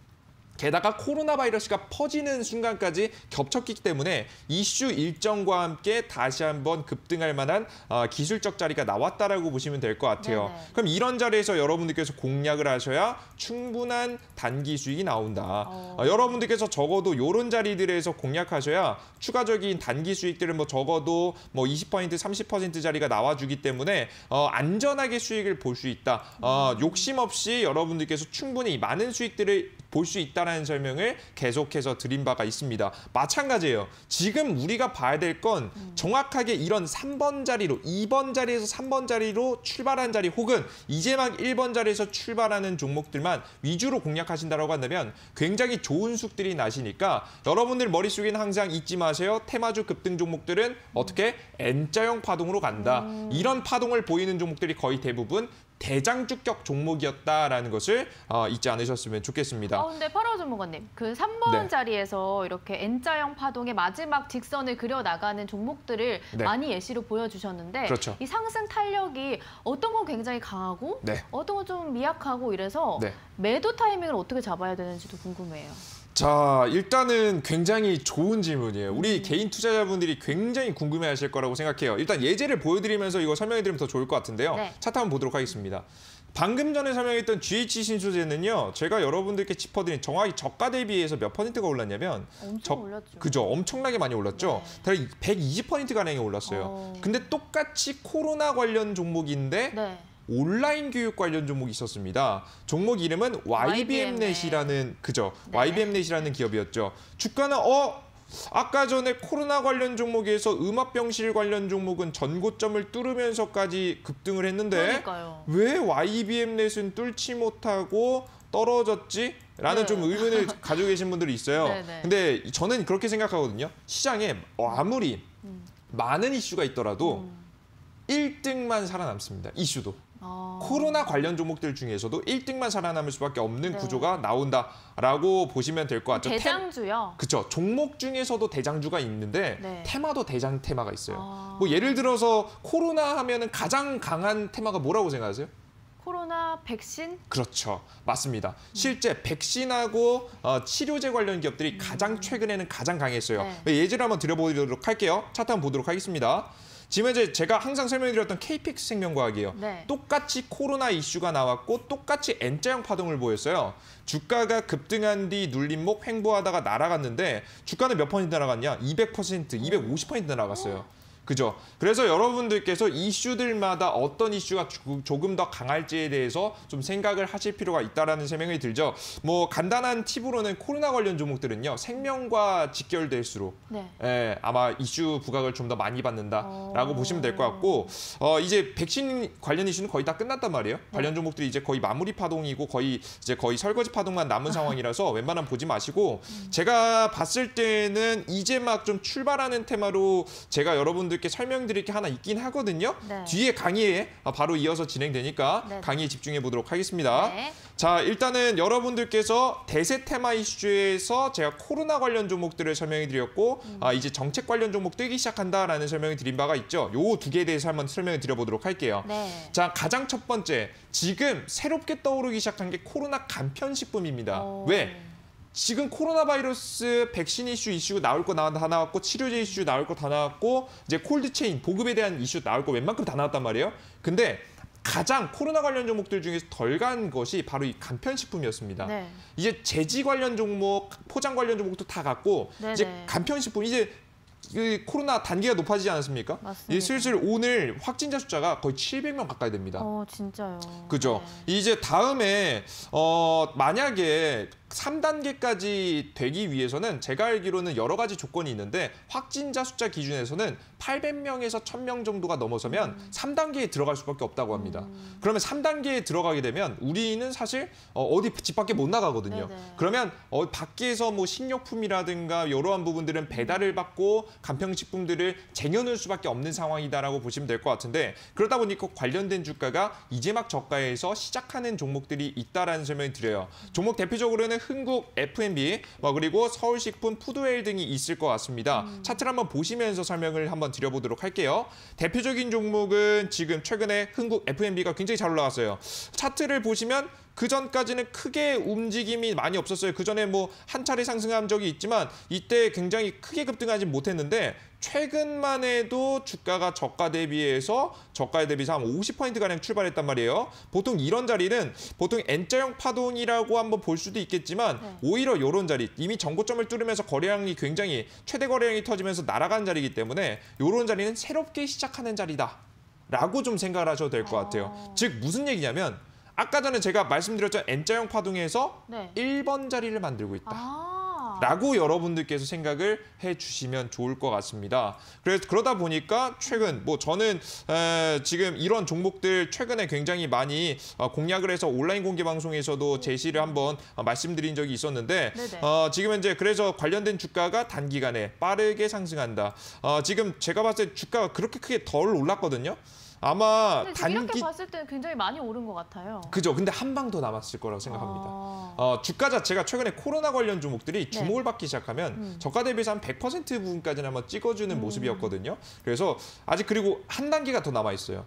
게다가 코로나 바이러스가 퍼지는 순간까지 겹쳤기 때문에 이슈 일정과 함께 다시 한번 급등할 만한 기술적 자리가 나왔다라고 보시면 될 것 같아요. 네네. 그럼 이런 자리에서 여러분들께서 공략을 하셔야 충분한 단기 수익이 나온다. 여러분들께서 적어도 이런 자리들에서 공략하셔야 추가적인 단기 수익들은 뭐 적어도 뭐 20%, 30% 자리가 나와주기 때문에 안전하게 수익을 볼 수 있다. 욕심 없이 여러분들께서 충분히 많은 수익들을 볼 수 있다는 설명을 계속해서 드린 바가 있습니다. 마찬가지예요. 지금 우리가 봐야 될 건 정확하게 이런 3번 자리로 2번 자리에서 3번 자리로 출발한 자리 혹은 이제 막 1번 자리에서 출발하는 종목들만 위주로 공략하신다고 한다면 굉장히 좋은 수익들이 나시니까 여러분들 머릿속에는 항상 잊지 마세요. 테마주 급등 종목들은 어떻게 N자형 파동으로 간다. 이런 파동을 보이는 종목들이 거의 대부분 대장주격 종목이었다라는 것을 잊지 않으셨으면 좋겠습니다. 근데 8호 전문가님, 그 3번 네. 자리에서 이렇게 N자형 파동의 마지막 직선을 그려나가는 종목들을 네. 많이 예시로 보여주셨는데 그렇죠. 이 상승 탄력이 어떤 건 굉장히 강하고 네. 어떤 건 좀 미약하고 이래서 네. 매도 타이밍을 어떻게 잡아야 되는지도 궁금해요. 자, 일단은 굉장히 좋은 질문이에요. 우리 개인 투자자분들이 굉장히 궁금해하실 거라고 생각해요. 일단 예제를 보여드리면서 이거 설명해드리면 더 좋을 것 같은데요. 네. 차트 한번 보도록 하겠습니다. 방금 전에 설명했던 GH 신소재는요. 제가 여러분들께 짚어드린 정확히 저가 대비해서 몇 퍼센트가 올랐냐면 엄청 올랐죠. 그죠. 엄청나게 많이 올랐죠. 네. 대략 120%가량이 올랐어요. 근데 똑같이 코로나 관련 종목인데 네. 온라인 교육 관련 종목이 있었습니다. 종목 이름은 YBM넷이라는 그죠? 네. YBM넷이라는 기업이었죠. 주가는 아까 전에 코로나 관련 종목에서 음압병실 관련 종목은 전고점을 뚫으면서까지 급등을 했는데 그러니까요. 왜 YBM넷은 뚫지 못하고 떨어졌지? 라는 네. 좀 의문을 가지고 계신 분들이 있어요. 네네. 근데 저는 그렇게 생각하거든요. 시장에 아무리 많은 이슈가 있더라도 1등만 살아남습니다. 이슈도. 코로나 관련 종목들 중에서도 1등만 살아남을 수밖에 없는 네. 구조가 나온다라고 보시면 될 것 같죠. 대장주요. 그렇죠. 종목 중에서도 대장주가 있는데 네. 테마도 대장 테마가 있어요. 뭐 예를 들어서 코로나 하면은 가장 강한 테마가 뭐라고 생각하세요? 코로나 백신? 그렇죠. 맞습니다. 실제 백신하고 치료제 관련 기업들이 가장 최근에는 가장 강했어요. 네. 예제를 한번 드려보도록 할게요. 차트 한번 보도록 하겠습니다. 지금 이제 제가 항상 설명드렸던 KPX 생명과학이에요. 네. 똑같이 코로나 이슈가 나왔고 똑같이 N자형 파동을 보였어요. 주가가 급등한 뒤 눌림목 횡보하다가 날아갔는데 주가는 몇 퍼센트 날아갔냐? 200%, 250% 날아갔어요. 그죠? 그래서 여러분들께서 이슈들마다 어떤 이슈가 조금 더 강할지에 대해서 좀 생각을 하실 필요가 있다라는 설명이 들죠. 뭐 간단한 팁으로는 코로나 관련 종목들은요. 생명과 직결될수록 네. 아마 이슈 부각을 좀 더 많이 받는다라고 보시면 될 것 같고 이제 백신 관련 이슈는 거의 다 끝났단 말이에요. 관련 종목들이 이제 거의 마무리 파동이고 거의 설거지 파동만 남은 상황이라서 웬만하면 보지 마시고 제가 봤을 때는 이제 막 좀 출발하는 테마로 제가 여러분들 여러분들께 설명드릴 게 하나 있긴 하거든요. 네. 뒤에 강의에 바로 이어서 진행되니까 네. 강의에 집중해 보도록 하겠습니다. 네. 자, 일단은 여러분들께서 대세 테마 이슈에서 제가 코로나 관련 종목들을 설명해 드렸고 이제 정책 관련 종목 뜨기 시작한다라는 설명을 드린 바가 있죠. 요 두 개에 대해서 한번 설명을 드려보도록 할게요. 네. 자, 가장 첫 번째, 지금 새롭게 떠오르기 시작한 게 코로나 간편식품입니다. 왜? 지금 코로나 바이러스 백신 이슈 나올 거 다 나왔고, 치료제 이슈 나올 거 다 나왔고, 이제 콜드체인 보급에 대한 이슈 나올 거 웬만큼 다 나왔단 말이에요. 근데 가장 코로나 관련 종목들 중에서 덜 간 것이 바로 이 간편식품이었습니다. 네. 이제 제지 관련 종목, 포장 관련 종목도 다 갔고, 네네. 이제 간편식품, 이제 그 코로나 단계가 높아지지 않았습니까? 맞습니다. 이제 슬슬 오늘 확진자 숫자가 거의 700명 가까이 됩니다. 진짜요. 그죠? 네. 이제 다음에 만약에 3단계까지 되기 위해서는 제가 알기로는 여러 가지 조건이 있는데, 확진자 숫자 기준에서는 800명에서 1000명 정도가 넘어서면 3단계에 들어갈 수밖에 없다고 합니다. 그러면 3단계에 들어가게 되면 우리는 사실 어디 집 밖에 못 나가거든요. 네네. 그러면 밖에서 뭐 식료품이라든가 이러한 부분들은 배달을 받고 간편식품들을 쟁여놓을 수밖에 없는 상황이다라고 보시면 될 것 같은데, 그러다 보니까 관련된 주가가 이제 막 저가에서 시작하는 종목들이 있다라는 설명을 드려요. 종목 대표적으로는 흥국 F&B, 그리고 서울식품, 푸드웨일 등이 있을 것 같습니다. 차트를 한번 보시면서 설명을 한번 드려보도록 할게요. 대표적인 종목은 지금 최근에 흥국 F&B가 굉장히 잘 올라갔어요. 차트를 보시면 그 전까지는 크게 움직임이 많이 없었어요. 그 전에 뭐 한 차례 상승한 적이 있지만 이때 굉장히 크게 급등하지 못했는데, 최근만 해도 주가가 저가에 대비해서 한 50%가량 출발했단 말이에요. 보통 이런 자리는 보통 N자형 파동이라고 한번 볼 수도 있겠지만, 오히려 이런 자리, 이미 전고점을 뚫으면서 거래량이 굉장히 최대 거래량이 터지면서 날아간 자리이기 때문에 이런 자리는 새롭게 시작하는 자리다 라고 좀 생각을 하셔도 될 것 같아요. 즉 무슨 얘기냐면, 아까 전에 제가 말씀드렸죠. N자형 파동에서 네. 1번 자리를 만들고 있다. 아. 라고 여러분들께서 생각을 해주시면 좋을 것 같습니다. 그래서 그러다 보니까 최근 저는 지금 이런 종목들 최근에 굉장히 많이 공략을 해서 온라인 공개 방송에서도 제시를 한번 말씀드린 적이 있었는데, 지금 현재 그래서 관련된 주가가 단기간에 빠르게 상승한다. 지금 제가 봤을 때 주가가 그렇게 크게 덜 올랐거든요. 아마 근데 이렇게 봤을 때는 굉장히 많이 오른 것 같아요. 그죠. 근데 한 방 더 남았을 거라고 생각합니다. 주가 자체가 최근에 코로나 관련 종목들이 주목을 받기 시작하면 저가 대비해서 한 100% 부분까지는 한번 찍어주는 모습이었거든요. 그래서 아직 그리고 한 단계가 더 남아 있어요.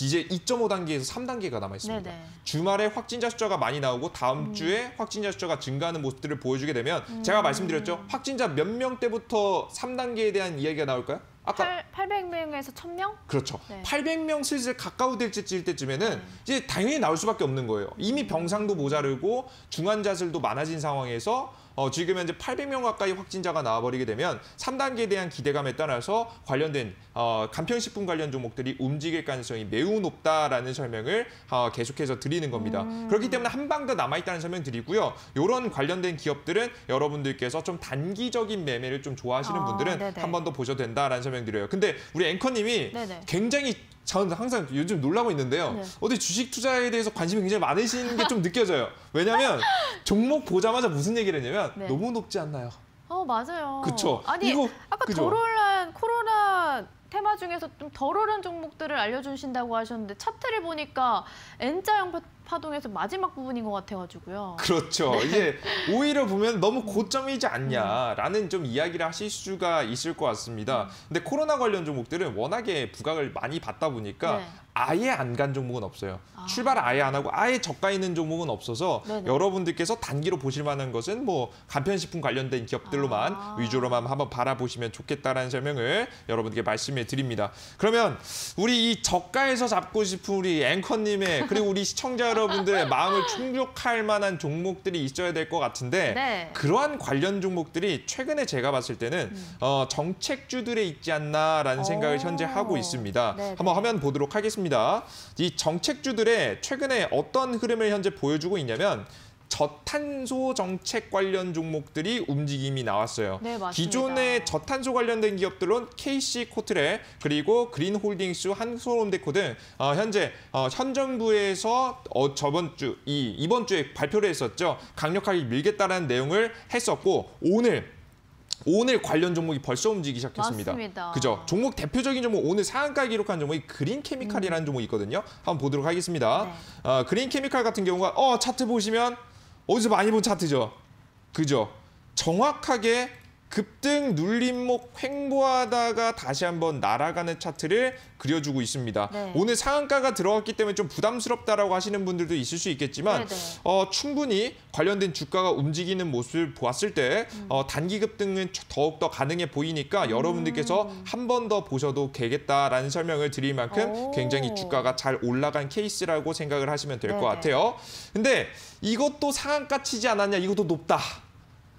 이제 2.5단계에서 3단계가 남아 있습니다. 네네. 주말에 확진자 숫자가 많이 나오고 다음 주에 확진자 숫자가 증가하는 모습들을 보여주게 되면, 제가 말씀드렸죠. 확진자 몇 명대부터 3단계에 대한 이야기가 나올까요? 아까 800명에서 1000명? 그렇죠. 네. 800명 슬슬 가까워질 때쯤에는 이제 당연히 나올 수밖에 없는 거예요. 이미 병상도 모자르고 중환자들도 많아진 상황에서 지금 현재 800명 가까이 확진자가 나와버리게 되면 3단계에 대한 기대감에 따라서 관련된 간편식품 관련 종목들이 움직일 가능성이 매우 높다라는 설명을 계속해서 드리는 겁니다. 그렇기 때문에 한 방 더 남아있다는 설명 드리고요. 이런 관련된 기업들은 여러분들께서 좀 단기적인 매매를 좀 좋아하시는 분들은 네네. 한 번 더 보셔도 된다라는 설명 드려요. 근데 우리 앵커님이 네네. 굉장히 저는 항상 요즘 놀라고 있는데요. 네. 어디 주식 투자에 대해서 관심이 굉장히 많으신 게 좀 느껴져요. 왜냐하면 종목 보자마자 무슨 얘기를 했냐면 네. 너무 높지 않나요? 맞아요. 그쵸. 아니, 이거, 아까 그죠? 덜 오른 코로나 테마 중에서 좀 덜 오른 종목들을 알려주신다고 하셨는데, 차트를 보니까 N자형 파동에서 마지막 부분인 것 같아가지고요. 그렇죠. 이제 오히려 보면 너무 고점이지 않냐라는 좀 이야기를 하실 수가 있을 것 같습니다. 근데 코로나 관련 종목들은 워낙에 부각을 많이 받다 보니까 네. 아예 안 간 종목은 없어요. 출발을 아예 안 하고 아예 저가 있는 종목은 없어서 네네. 여러분들께서 단기로 보실 만한 것은 간편식품 관련된 기업들로만 위주로만 한번 바라보시면 좋겠다라는 설명을 여러분들께 말씀해 드립니다. 그러면 우리 이 저가에서 잡고 싶은 우리 앵커님의 그리고 우리 시청자 여러분들의 마음을 충족할 만한 종목들이 있어야 될 것 같은데, 네. 그러한 관련 종목들이 최근에 제가 봤을 때는 정책주들에 있지 않나라는 생각을 현재 하고 있습니다. 네네. 한번 화면 보도록 하겠습니다. 이 정책주들의 최근에 어떤 흐름을 현재 보여주고 있냐면, 저탄소 정책 관련 종목들이 움직임이 나왔어요. 네, 맞습니다. 기존의 저탄소 관련된 기업들은 KC 코트레, 그리고 그린홀딩스, 한솔홈데코 등 현재 현 정부에서 이번 주에 발표를 했었죠. 강력하게 밀겠다라는 내용을 했었고, 오늘 오늘 관련 종목이 벌써 움직이기 시작했습니다. 맞습니다. 그죠? 종목 대표적인 종목 오늘 상한가 기록한 종목이 그린케미칼이라는 종목이 있거든요. 한번 보도록 하겠습니다. 그린케미칼 같은 경우가 차트 보시면 어디서 많이 본 차트죠. 그죠? 정확하게 급등 눌림목 횡보하다가 다시 한번 날아가는 차트를 그려주고 있습니다. 네. 오늘 상한가가 들어갔기 때문에 좀 부담스럽다라고 하시는 분들도 있을 수 있겠지만 충분히 관련된 주가가 움직이는 모습을 보았을 때 단기 급등은 더욱더 가능해 보이니까 여러분들께서 한 번 더 보셔도 되겠다라는 설명을 드릴 만큼 굉장히 주가가 잘 올라간 케이스라고 생각을 하시면 될 것 같아요. 근데 이것도 상한가 치지 않았냐, 이것도 높다.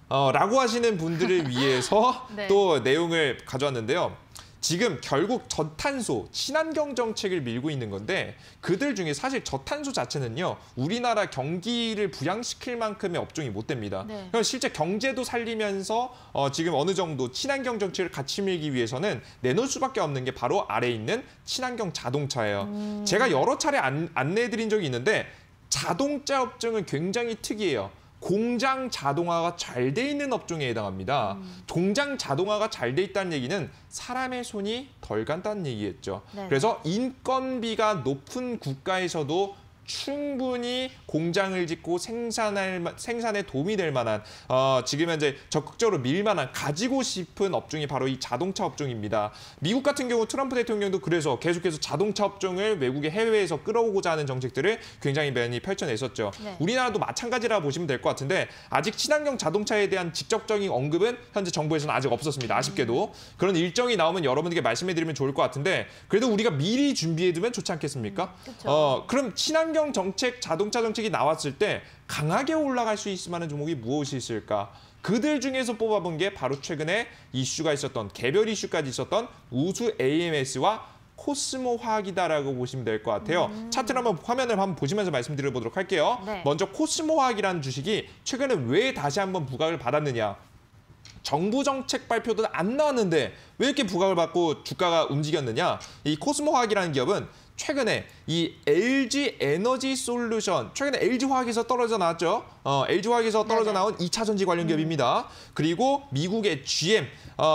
라고 하시는 분들을 위해서 또 내용을 가져왔는데요. 지금 결국 저탄소, 친환경 정책을 밀고 있는 건데 그들 중에 사실 저탄소 자체는요. 우리나라 경기를 부양시킬 만큼의 업종이 못 됩니다. 그래서 실제 경제도 살리면서 지금 어느 정도 친환경 정책을 같이 밀기 위해서는 내놓을 수밖에 없는 게 바로 아래에 있는 친환경 자동차예요. 제가 여러 차례 안내해드린 적이 있는데 자동차 업종은 굉장히 특이해요. 공장 자동화가 잘 돼 있는 업종에 해당합니다. 공장 자동화가 잘 돼 있다는 얘기는 사람의 손이 덜 간다는 얘기겠죠. 그래서 인건비가 높은 국가에서도 충분히 공장을 짓고 생산에 도움이 될 만한 지금 현재 적극적으로 밀 만한 가지고 싶은 업종이 바로 이 자동차 업종입니다. 미국 같은 경우 트럼프 대통령도 그래서 계속해서 자동차 업종을 외국의 해외에서 끌어오고자 하는 정책들을 굉장히 많이 펼쳐냈었죠. 우리나라도 마찬가지라 보시면 될 것 같은데 아직 친환경 자동차에 대한 직접적인 언급은 현재 정부에서는 아직 없었습니다. 아쉽게도. 그런 일정이 나오면 여러분들께 말씀해드리면 좋을 것 같은데 그래도 우리가 미리 준비해두면 좋지 않겠습니까? 그럼 친환경 정책, 자동차 정책이 나왔을 때 강하게 올라갈 수 있을 만한 종목이 무엇이 있을까? 그들 중에서 뽑아본 게 바로 최근에 이슈가 있었던, 개별 이슈까지 있었던 우수 AMS와 코스모 화학이다라고 보시면 될 것 같아요. 차트를 화면을 한번 보시면서 말씀드려보도록 할게요. 먼저 코스모 화학이라는 주식이 최근에 왜 다시 한번 부각을 받았느냐? 정부 정책 발표도 안 나왔는데 왜 이렇게 부각을 받고 주가가 움직였느냐? 이 코스모 화학이라는 기업은 최근에 이 LG 에너지 솔루션, 최근에 LG화학에서 떨어져 나왔죠. LG화학에서 떨어져 나온 2차 전지 관련 기업입니다. 그리고 미국의 GM,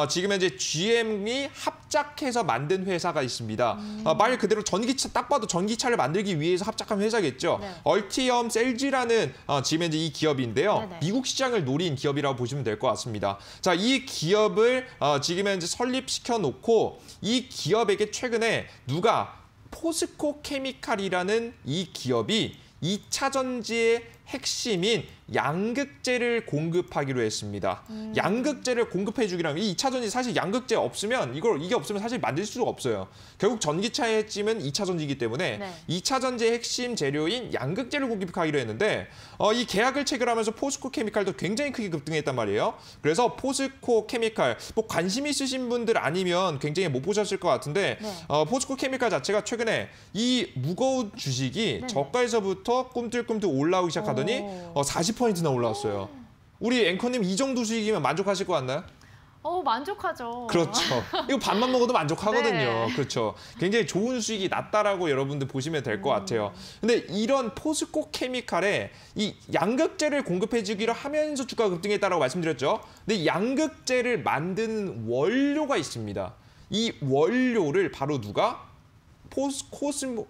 지금 현재 GM이 합작해서 만든 회사가 있습니다. 말 그대로 전기차, 딱 봐도 전기차를 만들기 위해서 합작한 회사겠죠. 얼티엄 셀지라는 지금 현재 이 기업인데요. 미국 시장을 노린 기업이라고 보시면 될 것 같습니다. 자, 이 기업을 지금 현재 설립시켜 놓고 이 기업에게 최근에 누가 포스코 케미칼이라는 이 기업이 2차 전지의 핵심인 양극재를 공급하기로 했습니다. 양극재를 공급해 주기라면 이 2차 전지 사실 양극재 없으면 이게 없으면 사실 만들 수가 없어요. 결국 전기차의 핵심은 2차 전지이기 때문에 2차 전지의 핵심 재료인 양극재를 공급하기로 했는데 이 계약을 체결하면서 포스코 케미칼도 굉장히 크게 급등했단 말이에요. 그래서 포스코 케미칼 뭐 관심 있으신 분들 아니면 굉장히 못 보셨을 것 같은데 포스코 케미칼 자체가 최근에 이 무거운 주식이 저가에서부터 꿈틀꿈틀 올라오기 시작하더니 40%나 올라왔어요. 우리 앵커님 이 정도 수익이면 만족하실 것 같나요? 만족하죠. 그렇죠. 이거 밥만 먹어도 만족하거든요. 그렇죠. 굉장히 좋은 수익이 났다라고 여러분들 보시면 될 것 같아요. 근데 이런 포스코 케미칼에 이 양극재를 공급해주기로 하면서 주가가 급등했다라고 말씀드렸죠. 근데 양극재를 만드는 원료가 있습니다. 이 원료를 바로 누가?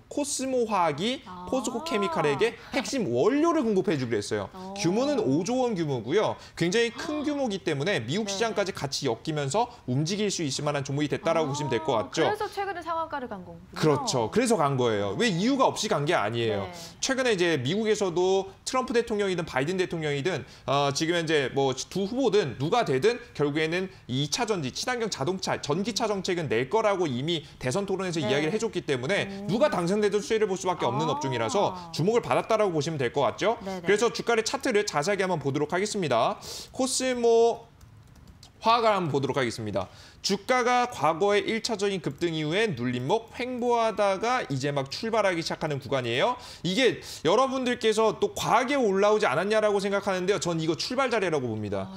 코스모 화학이 포스코 케미칼에게 핵심 원료를 공급해주기로 했어요. 규모는 5조 원 규모고요. 굉장히 큰 규모이기 때문에 미국 시장까지 같이 엮이면서 움직일 수 있을 만한 종목이 됐다라고 보시면 될 것 같죠. 그래서 최근에 상한가를 간 거군요. 그렇죠. 그래서 간 거예요. 왜 이유가 없이 간 게 아니에요. 최근에 이제 미국에서도 트럼프 대통령이든 바이든 대통령이든 지금 현재 뭐 두 후보든 누가 되든 결국에는 2차 전지, 친환경 자동차, 전기차 정책은 낼 거라고 이미 대선 토론에서 이야기를 해줬기 때문에 누가 당선돼도 수혜를 볼 수밖에 없는 업종이라서 주목을 받았다라고 보시면 될 것 같죠. 그래서 주가의 차트를 자세하게 한번 보도록 하겠습니다. 코스모 화학을 한번 보도록 하겠습니다. 주가가 과거의 1차적인 급등 이후에 눌림목 횡보하다가 이제 막 출발하기 시작하는 구간이에요. 이게 여러분들께서 또 과하게 올라오지 않았냐라고 생각하는데요. 전 이거 출발 자리라고 봅니다.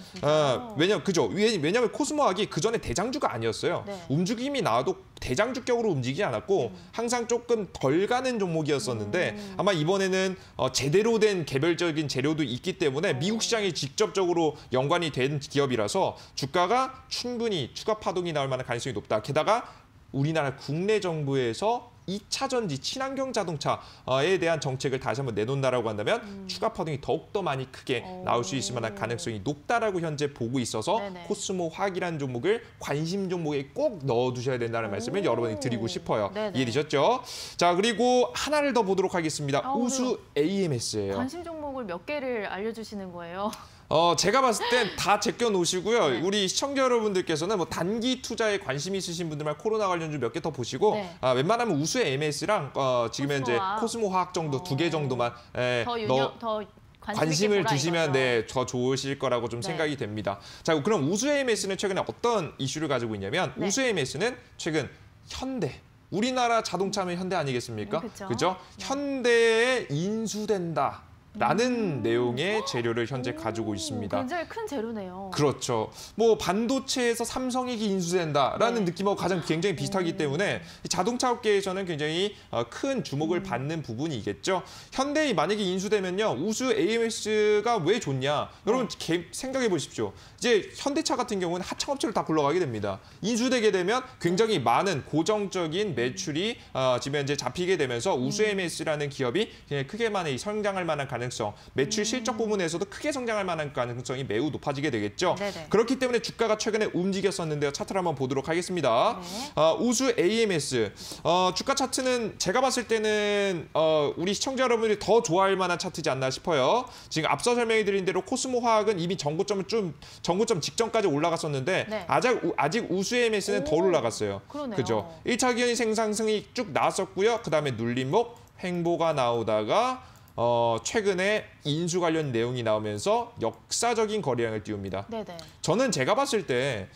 왜냐면 코스모학이 그전에 대장주가 아니었어요. 네. 움직임이 나와도 대장주격으로 움직이지 않았고 항상 조금 덜 가는 종목이었었는데 아마 이번에는 제대로 된 개별적인 재료도 있기 때문에 미국 시장이 직접적으로 연관이 된 기업이라서 주가가 충분히 추가 파동이 나올 만한 가능성이 높다. 게다가 우리나라 국내 정부에서 2차 전지 친환경 자동차에 대한 정책을 다시 한번 내놓는다라고 한다면 추가 파동이 더욱더 많이 크게 나올 수 있을 만한 가능성이 높다라고 현재 보고 있어서 네네. 코스모화학이라는 종목을 관심 종목에 꼭 넣어두셔야 된다는 말씀을 여러분이 드리고 싶어요. 네네. 이해되셨죠? 자, 그리고 하나를 더 보도록 하겠습니다. 우수 AMS예요. 관심 종목을 몇 개를 알려주시는 거예요? 제가 봤을 땐 다 제껴 놓으시고요. 네. 우리 시청자 여러분들께서는 뭐 단기 투자에 관심 있으신 분들만 코로나 관련주 몇 개 더 보시고 네. 웬만하면 우수 AMS랑 지금 현재 코스모화학 정도 2개 정도만 더 관심을 있게 두시면 이거죠. 더 좋으실 거라고 좀 네. 생각이 됩니다. 자, 그럼 우수 AMS는 최근에 어떤 이슈를 가지고 있냐면 네. 우수 AMS는 최근 현대 우리나라 자동차면 현대 아니겠습니까? 그쵸. 그죠? 네. 현대에 인수된다. 라는 내용의 재료를 현재 가지고 있습니다. 굉장히 큰 재료네요. 그렇죠. 뭐 반도체에서 삼성에게 인수된다라는 네. 느낌하고 가장 굉장히 비슷하기 때문에 이 자동차 업계에서는 굉장히 큰 주목을 받는 부분이겠죠. 현대에 만약에 인수되면요. 우수 AMS가 왜 좋냐. 여러분 생각해 보십시오. 이제 현대차 같은 경우는 하청업체를 다 굴러가게 됩니다. 인수되게 되면 굉장히 많은 고정적인 매출이 지금 현재 잡히게 되면서 우수 AMS라는 기업이 그냥 크게만의 성장할 만한 가능성, 매출 실적 부분에서도 크게 성장할 만한 가능성이 매우 높아지게 되겠죠. 네네. 그렇기 때문에 주가가 최근에 움직였었는데요. 차트를 한번 보도록 하겠습니다. 네. 우수 AMS 주가 차트는 제가 봤을 때는 우리 시청자 여러분들이 더 좋아할 만한 차트지 않나 싶어요. 지금 앞서 설명해 드린 대로 코스모화학은 이미 정고점 직전까지 올라갔었는데 네. 아직 우수 AMS는 덜 올라갔어요. 그러네요. 그죠? 1차 기온이 생상승이 쭉 나왔었고요. 그다음에 눌림목 횡보가 나오다가 최근에 인수 관련 내용이 나오면서 역사적인 거래량을 띄웁니다. 네네. 저는 제가 봤을 때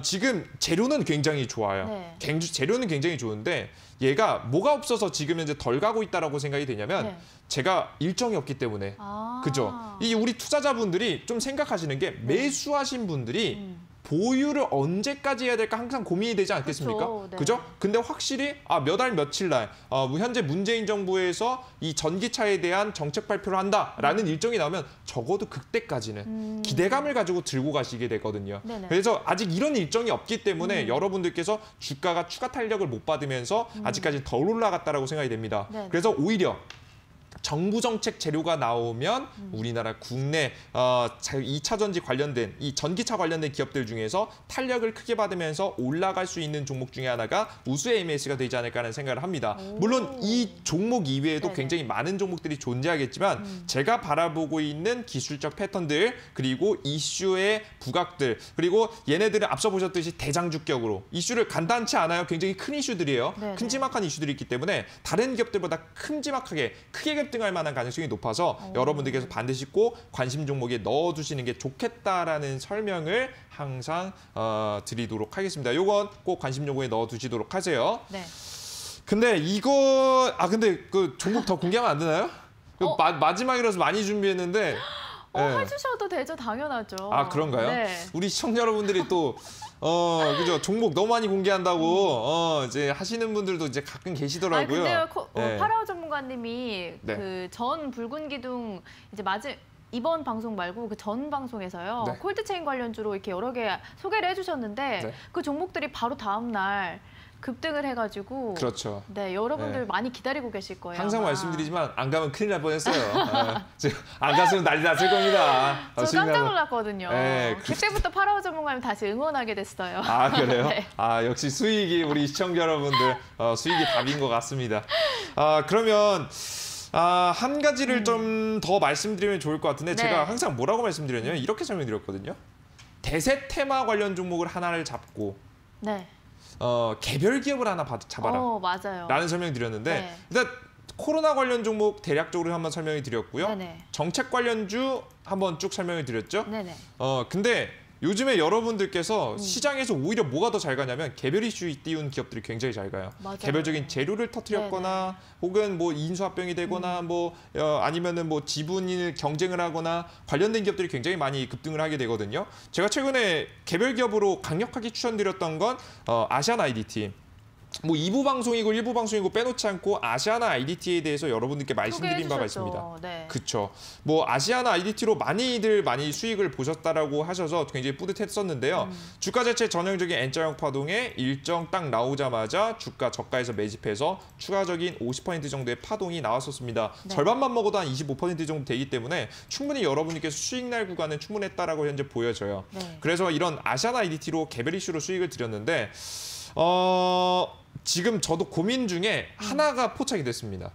지금 재료는 굉장히 좋아요. 네. 재료는 굉장히 좋은데 얘가 뭐가 없어서 지금 현재 덜 가고 있다라고 생각이 되냐면 네. 제가 일정이 없기 때문에 그죠? 이 우리 투자자분들이 좀 생각하시는 게 매수하신 분들이 보유를 언제까지 해야 될까 항상 고민이 되지 않겠습니까? 그쵸, 네. 그죠? 근데 확실히 몇 월 며칠 날 현재 문재인 정부에서 이 전기차에 대한 정책 발표를 한다라는 일정이 나오면 적어도 그때까지는 기대감을 가지고 들고 가시게 되거든요. 네네. 그래서 아직 이런 일정이 없기 때문에 여러분들께서 주가가 추가 탄력을 못 받으면서 아직까지 덜 올라갔다라고 생각이 됩니다. 네네. 그래서 오히려 정부 정책 재료가 나오면 우리나라 국내 2차 전지 관련된 이 전기차 관련된 기업들 중에서 탄력을 크게 받으면서 올라갈 수 있는 종목 중에 하나가 우수 AMS가 되지 않을까 하는 생각을 합니다. 물론 이 종목 이외에도 네네. 굉장히 많은 종목들이 존재하겠지만 제가 바라보고 있는 기술적 패턴들 그리고 이슈의 부각들 그리고 얘네들은 앞서 보셨듯이 대장주격으로 이슈를 간단치 않아요. 굉장히 큰 이슈들이에요. 네네. 큼지막한 이슈들이 있기 때문에 다른 기업들보다 큼지막하게 크게 급등할 만한 가능성이 높아서 여러분들께서 반드시 꼭 관심 종목에 넣어두시는 게 좋겠다라는 설명을 항상 드리도록 하겠습니다. 요건 꼭 관심 종목에 넣어두시도록 하세요. 네. 근데 근데 그 종목 더 공개하면 안 되나요? 마지막이라서 많이 준비했는데 해주셔도 되죠. 당연하죠. 그런가요? 네. 우리 시청자 여러분들이 또 그죠? 종목 너무 많이 공개한다고 이제 하시는 분들도 이제 가끔 계시더라고요. 근데요, 네. 파라오 전문가님이 네. 그 전 붉은 기둥 이제 이번 방송 말고 그 전 방송에서요. 네. 콜드체인 관련주로 이렇게 여러 개 소개를 해주셨는데 네. 그 종목들이 바로 다음 날 급등을 해가지고 그렇죠. 네, 여러분들 네. 많이 기다리고 계실 거예요. 항상 아마. 말씀드리지만 안 가면 큰일 날 뻔했어요. 안 갔으면 난리 났을 겁니다. 저 깜짝 놀랐거든요. 네, 그때부터 파라오 전문가님 다시 응원하게 됐어요. 그래요? 네. 역시 수익이 우리 시청자 여러분들 수익이 답인 것 같습니다. 그러면 한 가지를 좀 더 말씀드리면 좋을 것 같은데 네. 제가 항상 뭐라고 말씀드렸냐면 이렇게 설명드렸거든요. 대세 테마 관련 종목을 하나를 잡고 네. 개별 기업을 하나 잡아라. 맞아요. 라는 설명 드렸는데 네. 일단 코로나 관련 종목 대략적으로 한번 설명을 드렸고요. 네네. 정책 관련주 한번 쭉 설명을 드렸죠. 네네. 근데 요즘에 여러분들께서 시장에서 오히려 뭐가 더 잘 가냐면 개별 이슈 띄운 기업들이 굉장히 잘 가요. 맞아요. 개별적인 재료를 터뜨렸거나 혹은 뭐 인수합병이 되거나 아니면은 뭐 지분을 경쟁을 하거나 관련된 기업들이 굉장히 많이 급등을 하게 되거든요. 제가 최근에 개별 기업으로 강력하게 추천드렸던 건 아시아나 IDT. 뭐 2부 방송이고 1부 방송이고 빼놓지 않고 아시아나 IDT에 대해서 여러분들께 말씀드린 바가 있습니다. 네. 그렇죠. 뭐 아시아나 IDT로 많이 수익을 보셨다라고 하셔서 굉장히 뿌듯했었는데요. 주가 자체 전형적인 N자형 파동에 일정 딱 나오자마자 주가 저가에서 매집해서 추가적인 50% 정도의 파동이 나왔었습니다. 네. 절반만 먹어도 한 25% 정도 되기 때문에 충분히 여러분께서 수익 날 구간은 충분했다라고 현재 보여져요. 네. 그래서 이런 아시아나 IDT로 개별 이슈로 수익을 드렸는데 지금 저도 고민 중에 하나가 포착이 됐습니다.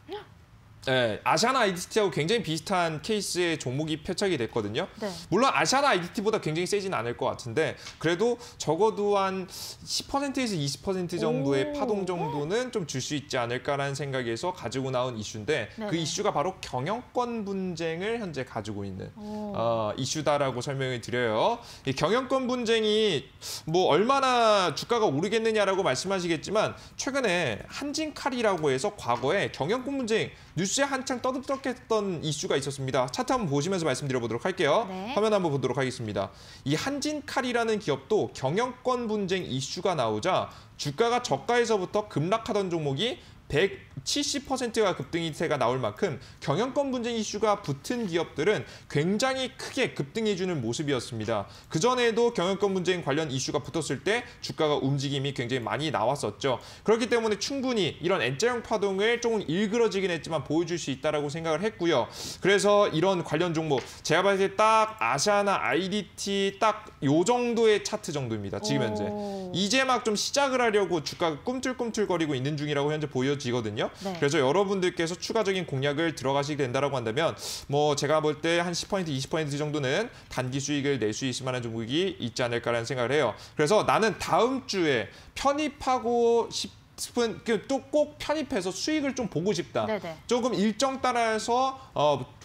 네, 아시아나 IDT하고 굉장히 비슷한 케이스의 종목이 표착이 됐거든요. 네. 물론 아시아나 IDT보다 굉장히 세진 않을 것 같은데 그래도 적어도 한 10%에서 20% 정도의 파동 정도는 좀 줄 수 있지 않을까라는 생각에서 가지고 나온 이슈인데 네네. 그 이슈가 바로 경영권 분쟁을 현재 가지고 있는 이슈다라고 설명을 드려요. 이 경영권 분쟁이 뭐 얼마나 주가가 오르겠느냐라고 말씀하시겠지만 최근에 한진칼이라고 해서 과거에 경영권 분쟁 뉴스에 한창 떠들썩했던 이슈가 있었습니다. 차트 한번 보시면서 말씀드려보도록 할게요. 네. 화면 한번 보도록 하겠습니다. 이 한진칼이라는 기업도 경영권 분쟁 이슈가 나오자 주가가 저가에서부터 급락하던 종목이 170%가 급등세가 나올 만큼 경영권 분쟁 이슈가 붙은 기업들은 굉장히 크게 급등해주는 모습이었습니다. 그전에도 경영권 분쟁 관련 이슈가 붙었을 때 주가가 움직임이 굉장히 많이 나왔었죠. 그렇기 때문에 충분히 이런 N자형 파동을 조금 일그러지긴 했지만 보여줄 수 있다고 생각을 했고요. 그래서 이런 관련 종목 제가 봤을 때 딱 아시아나 IDT 딱 요 정도의 차트 정도입니다. 지금 현재. 이제 막 좀 시작을 하려고 주가가 꿈틀꿈틀거리고 있는 중이라고 현재 보여지거든요. 네. 그래서 여러분들께서 추가적인 공략을 들어가시게 된다고 한다면 뭐 제가 볼 때 한 10% 20% 정도는 단기 수익을 낼 수 있을 만한 종목이 있지 않을까라는 생각을 해요. 그래서 나는 다음 주에 편입하고 싶은 또 꼭 편입해서 수익을 좀 보고 싶다. 네네. 조금 일정 따라서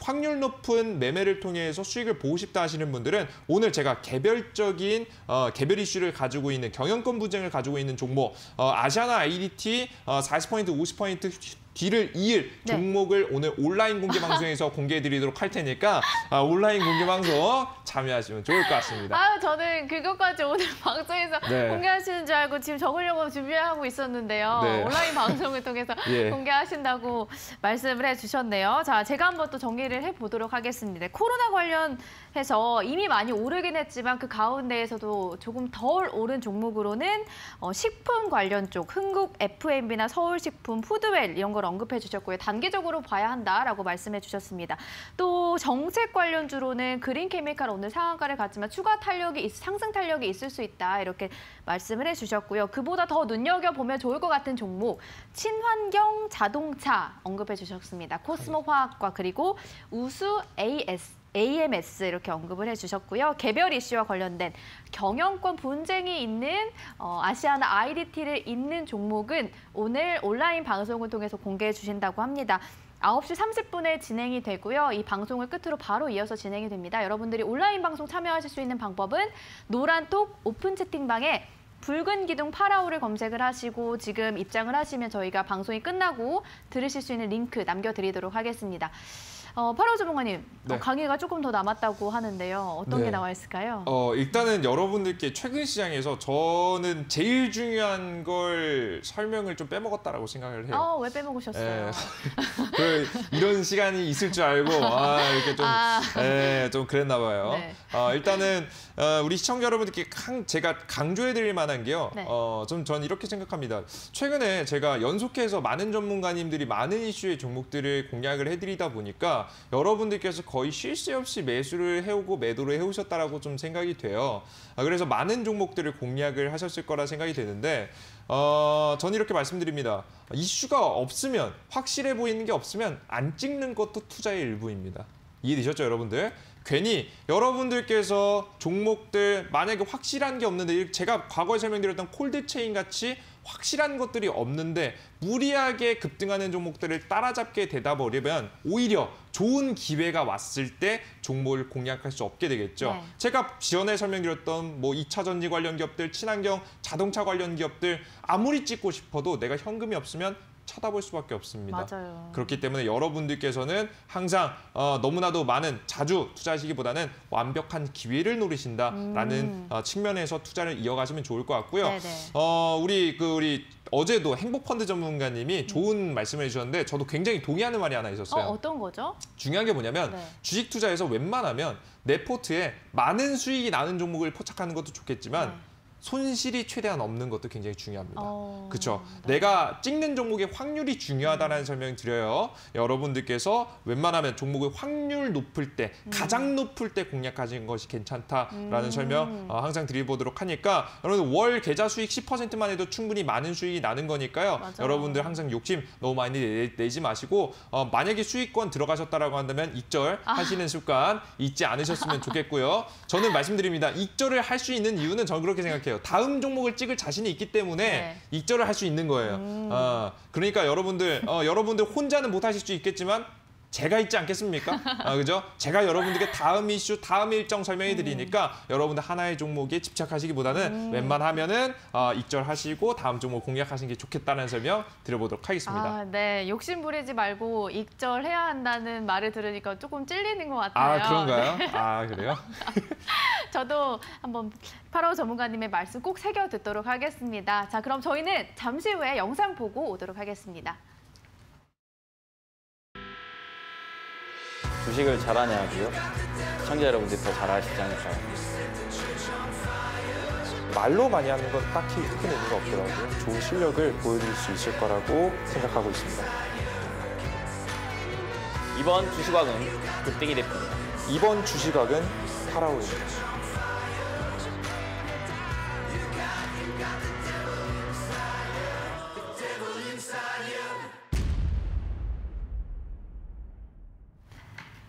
확률 높은 매매를 통해서 수익을 보고 싶다 하시는 분들은 오늘 제가 개별적인 개별 이슈를 가지고 있는 경영권 분쟁을 가지고 있는 종목 아시아나 IDT 40% 50% 뒤를 이을 네. 종목을 오늘 온라인 공개 방송에서 공개해 드리도록 할 테니까 온라인 공개 방송 참여하시면 좋을 것 같습니다. 아유, 저는 그것까지 오늘 방송에서 네. 공개하시는 줄 알고 지금 적으려고 준비하고 있었는데요. 네. 온라인 방송을 통해서 예. 공개하신다고 말씀을 해주셨네요. 자, 제가 한번 또 정리를 해보도록 하겠습니다. 코로나 관련해서 이미 많이 오르긴 했지만 그 가운데에서도 조금 덜 오른 종목으로는 식품 관련 쪽, 흥국 F&B나 서울식품, 푸드웰 이런 걸 언급해 주셨고요. 단기적으로 봐야 한다라고 말씀해 주셨습니다. 또 정책 관련주로는 그린케미칼 오늘 상한가를 갔지만 추가 탄력이 상승 탄력이 있을 수 있다 이렇게 말씀을 해주셨고요. 그보다 더 눈여겨보면 좋을 것 같은 종목 친환경 자동차 언급해 주셨습니다. 코스모화학과 그리고 우수 AMS 이렇게 언급을 해주셨고요. 개별 이슈와 관련된 경영권 분쟁이 있는 아시아나 IDT를 잇는 종목은 오늘 온라인 방송을 통해서 공개해 주신다고 합니다. 9시 30분에 진행이 되고요. 이 방송을 끝으로 바로 이어서 진행이 됩니다. 여러분들이 온라인 방송 참여하실 수 있는 방법은 노란톡 오픈 채팅방에 붉은 기둥 파라오를 검색을 하시고 지금 입장을 하시면 저희가 방송이 끝나고 들으실 수 있는 링크 남겨드리도록 하겠습니다. 파라오 전문가님, 네. 강의가 조금 더 남았다고 하는데요. 어떤 네. 게 나와 있을까요? 일단은 여러분들께 최근 시장에서 저는 제일 중요한 걸 설명을 좀 빼먹었다라고 생각을 해요. 왜 빼먹으셨어요? 이런 시간이 있을 줄 알고 이렇게 좀 그랬나 봐요. 네. 일단은 우리 시청자 여러분들께 제가 강조해드릴 만한 게요. 네. 전 이렇게 생각합니다. 최근에 제가 연속해서 많은 전문가님들이 많은 이슈의 종목들을 공략을 해드리다 보니까 여러분들께서 거의 쉴 새 없이 매수를 해오고 매도를 해오셨다라고 좀 생각이 돼요. 그래서 많은 종목들을 공략을 하셨을 거라 생각이 되는데 저는 이렇게 말씀드립니다. 이슈가 없으면 확실해 보이는 게 없으면 안 찍는 것도 투자의 일부입니다. 이해되셨죠, 여러분들? 괜히 여러분들께서 종목들 만약에 확실한 게 없는데 제가 과거에 설명드렸던 콜드체인 같이 확실한 것들이 없는데 무리하게 급등하는 종목들을 따라잡게 되다 버리면 오히려 좋은 기회가 왔을 때 종목을 공략할 수 없게 되겠죠. 네. 제가 전에 설명드렸던 뭐 2차 전지 관련 기업들, 친환경 자동차 관련 기업들 아무리 찍고 싶어도 내가 현금이 없으면 쳐다볼 수밖에 없습니다. 맞아요. 그렇기 때문에 여러분들께서는 항상 너무나도 많은 자주 투자하시기보다는 완벽한 기회를 노리신다라는 측면에서 투자를 이어가시면 좋을 것 같고요. 네네. 우리 어제도 행복펀드 전문가님이 좋은 말씀을 해주셨는데 저도 굉장히 동의하는 말이 하나 있었어요. 어떤 거죠? 중요한 게 뭐냐면 네. 주식 투자에서 웬만하면 내 포트에 많은 수익이 나는 종목을 포착하는 것도 좋겠지만 네. 손실이 최대한 없는 것도 굉장히 중요합니다. 그렇죠. 네. 내가 찍는 종목의 확률이 중요하다는 설명을 드려요. 여러분들께서 웬만하면 종목의 확률 높을 때, 가장 높을 때 공략하시는 것이 괜찮다라는 설명 항상 드려보도록 하니까 여러분 월 계좌 수익 10%만 해도 충분히 많은 수익이 나는 거니까요. 맞아요. 여러분들 항상 욕심 너무 많이 내지 마시고 만약에 수익권 들어가셨다라고 한다면 익절 하시는 습관 잊지 않으셨으면 좋겠고요. 저는 말씀드립니다. 익절을 할 수 있는 이유는 저는 그렇게 생각해요. 다음 종목을 찍을 자신이 있기 때문에 네. 익절을 할 수 있는 거예요. 그러니까 여러분들 혼자는 못 하실 수 있겠지만 제가 있지 않겠습니까? 그죠? 제가 여러분들께 다음 이슈, 다음 일정 설명해 드리니까 여러분들 하나의 종목에 집착하시기보다는 웬만하면은 익절하시고 다음 종목 공략하시는 게 좋겠다는 설명 드려보도록 하겠습니다. 네. 욕심 부리지 말고 익절해야 한다는 말을 들으니까 조금 찔리는 것 같아요. 그런가요? 네. 그래요? 저도 한번 파라오 전문가님의 말씀 꼭 새겨 듣도록 하겠습니다. 자, 그럼 저희는 잠시 후에 영상 보고 오도록 하겠습니다. 주식을 잘하냐고요? 시청자 여러분들이 더 잘하시지 않을까요? 말로 많이 하는 건 딱히 큰 의미가 없더라고요. 좋은 실력을 보여줄 수 있을 거라고 생각하고 있습니다. 이번 주식왕은 급등이 대표입니다. 이번 주식왕은 파라오입니다.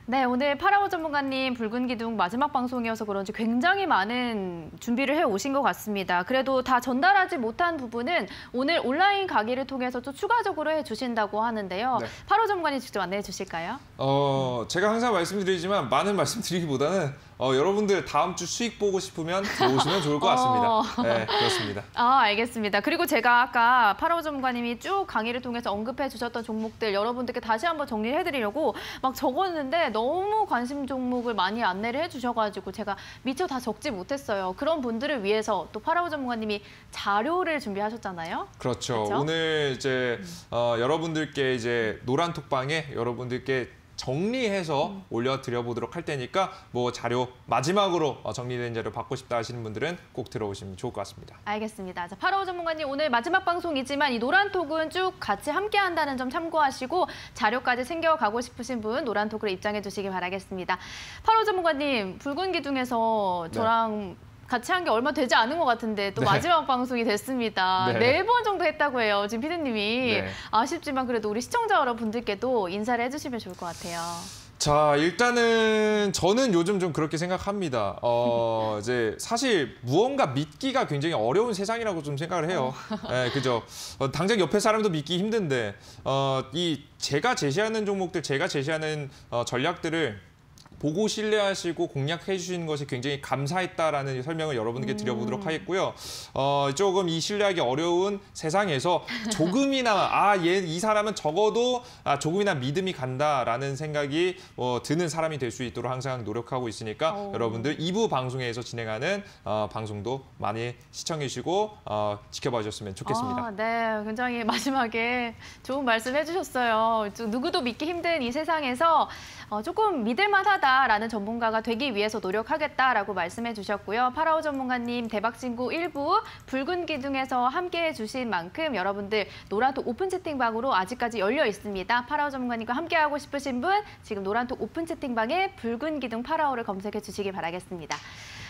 네, 오늘 파라오 전문가님 붉은 기둥 마지막 방송이어서 그런지 굉장히 많은 준비를 해오신 것 같습니다. 그래도 다 전달하지 못한 부분은 오늘 온라인 강의를 통해서 또 추가적으로 해주신다고 하는데요. 네. 파라오 전문가님 직접 안내해 주실까요? 제가 항상 말씀드리지만 많은 말씀드리기보다는 여러분들 다음 주 수익 보고 싶으면 들어오시면 좋을 것 같습니다. 네, 그렇습니다. 알겠습니다. 그리고 제가 아까 파라오 전문가님이 쭉 강의를 통해서 언급해 주셨던 종목들 여러분들께 다시 한번 정리를 해드리려고 막 적었는데 너무 관심 종목을 많이 안내를 해주셔가지고 제가 미처 다 적지 못했어요. 그런 분들을 위해서 또 파라오 전문가님이 자료를 준비하셨잖아요. 그렇죠. 그렇죠? 오늘 이제 여러분들께 이제 노란 톡방에 여러분들께 정리해서 올려드려 보도록 할 테니까 뭐 자료 마지막으로 정리된 자료 받고 싶다 하시는 분들은 꼭 들어오시면 좋을 것 같습니다. 알겠습니다. 자, 파라오 전문가님 오늘 마지막 방송이지만 이 노란톡은 쭉 같이 함께 한다는 점 참고하시고 자료까지 챙겨가고 싶으신 분 노란톡으로 입장해 주시기 바라겠습니다. 파라오 전문가님 붉은 기둥에서 저랑 같이 한 게 얼마 되지 않은 것 같은데 또 마지막 방송이 됐습니다. 네. 4번 정도 했다고 해요. 지금 피디님이. 네. 아쉽지만 그래도 우리 시청자 여러분들께도 인사를 해주시면 좋을 것 같아요. 자, 일단은 저는 요즘 좀 그렇게 생각합니다. 이제 사실 무언가 믿기가 굉장히 어려운 세상이라고 좀 생각을 해요. 네, 그죠. 당장 옆에 사람도 믿기 힘든데 제가 제시하는 종목들, 제가 제시하는 전략들을 보고 신뢰하시고 공략해 주시는 것이 굉장히 감사했다라는 설명을 여러분께 드려보도록 하겠고요. 조금 이 신뢰하기 어려운 세상에서 조금이나 이 사람은 적어도 조금이나 믿음이 간다라는 생각이 드는 사람이 될 수 있도록 항상 노력하고 있으니까 여러분들 2부 방송에서 진행하는 방송도 많이 시청해 주시고 지켜봐 주셨으면 좋겠습니다. 네, 굉장히 마지막에 좋은 말씀 해주셨어요. 누구도 믿기 힘든 이 세상에서 조금 믿을만하다라는 전문가가 되기 위해서 노력하겠다라고 말씀해 주셨고요. 파라오 전문가님 대박친구 1부 붉은 기둥에서 함께해 주신 만큼 여러분들 노란톡 오픈 채팅방으로 아직까지 열려 있습니다. 파라오 전문가님과 함께하고 싶으신 분 지금 노란톡 오픈 채팅방에 붉은 기둥 파라오를 검색해 주시기 바라겠습니다.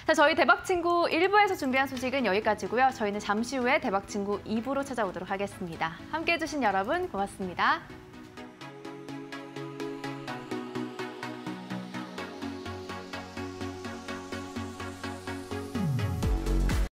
자, 저희 대박친구 1부에서 준비한 소식은 여기까지고요. 저희는 잠시 후에 대박친구 2부로 찾아오도록 하겠습니다. 함께해 주신 여러분 고맙습니다.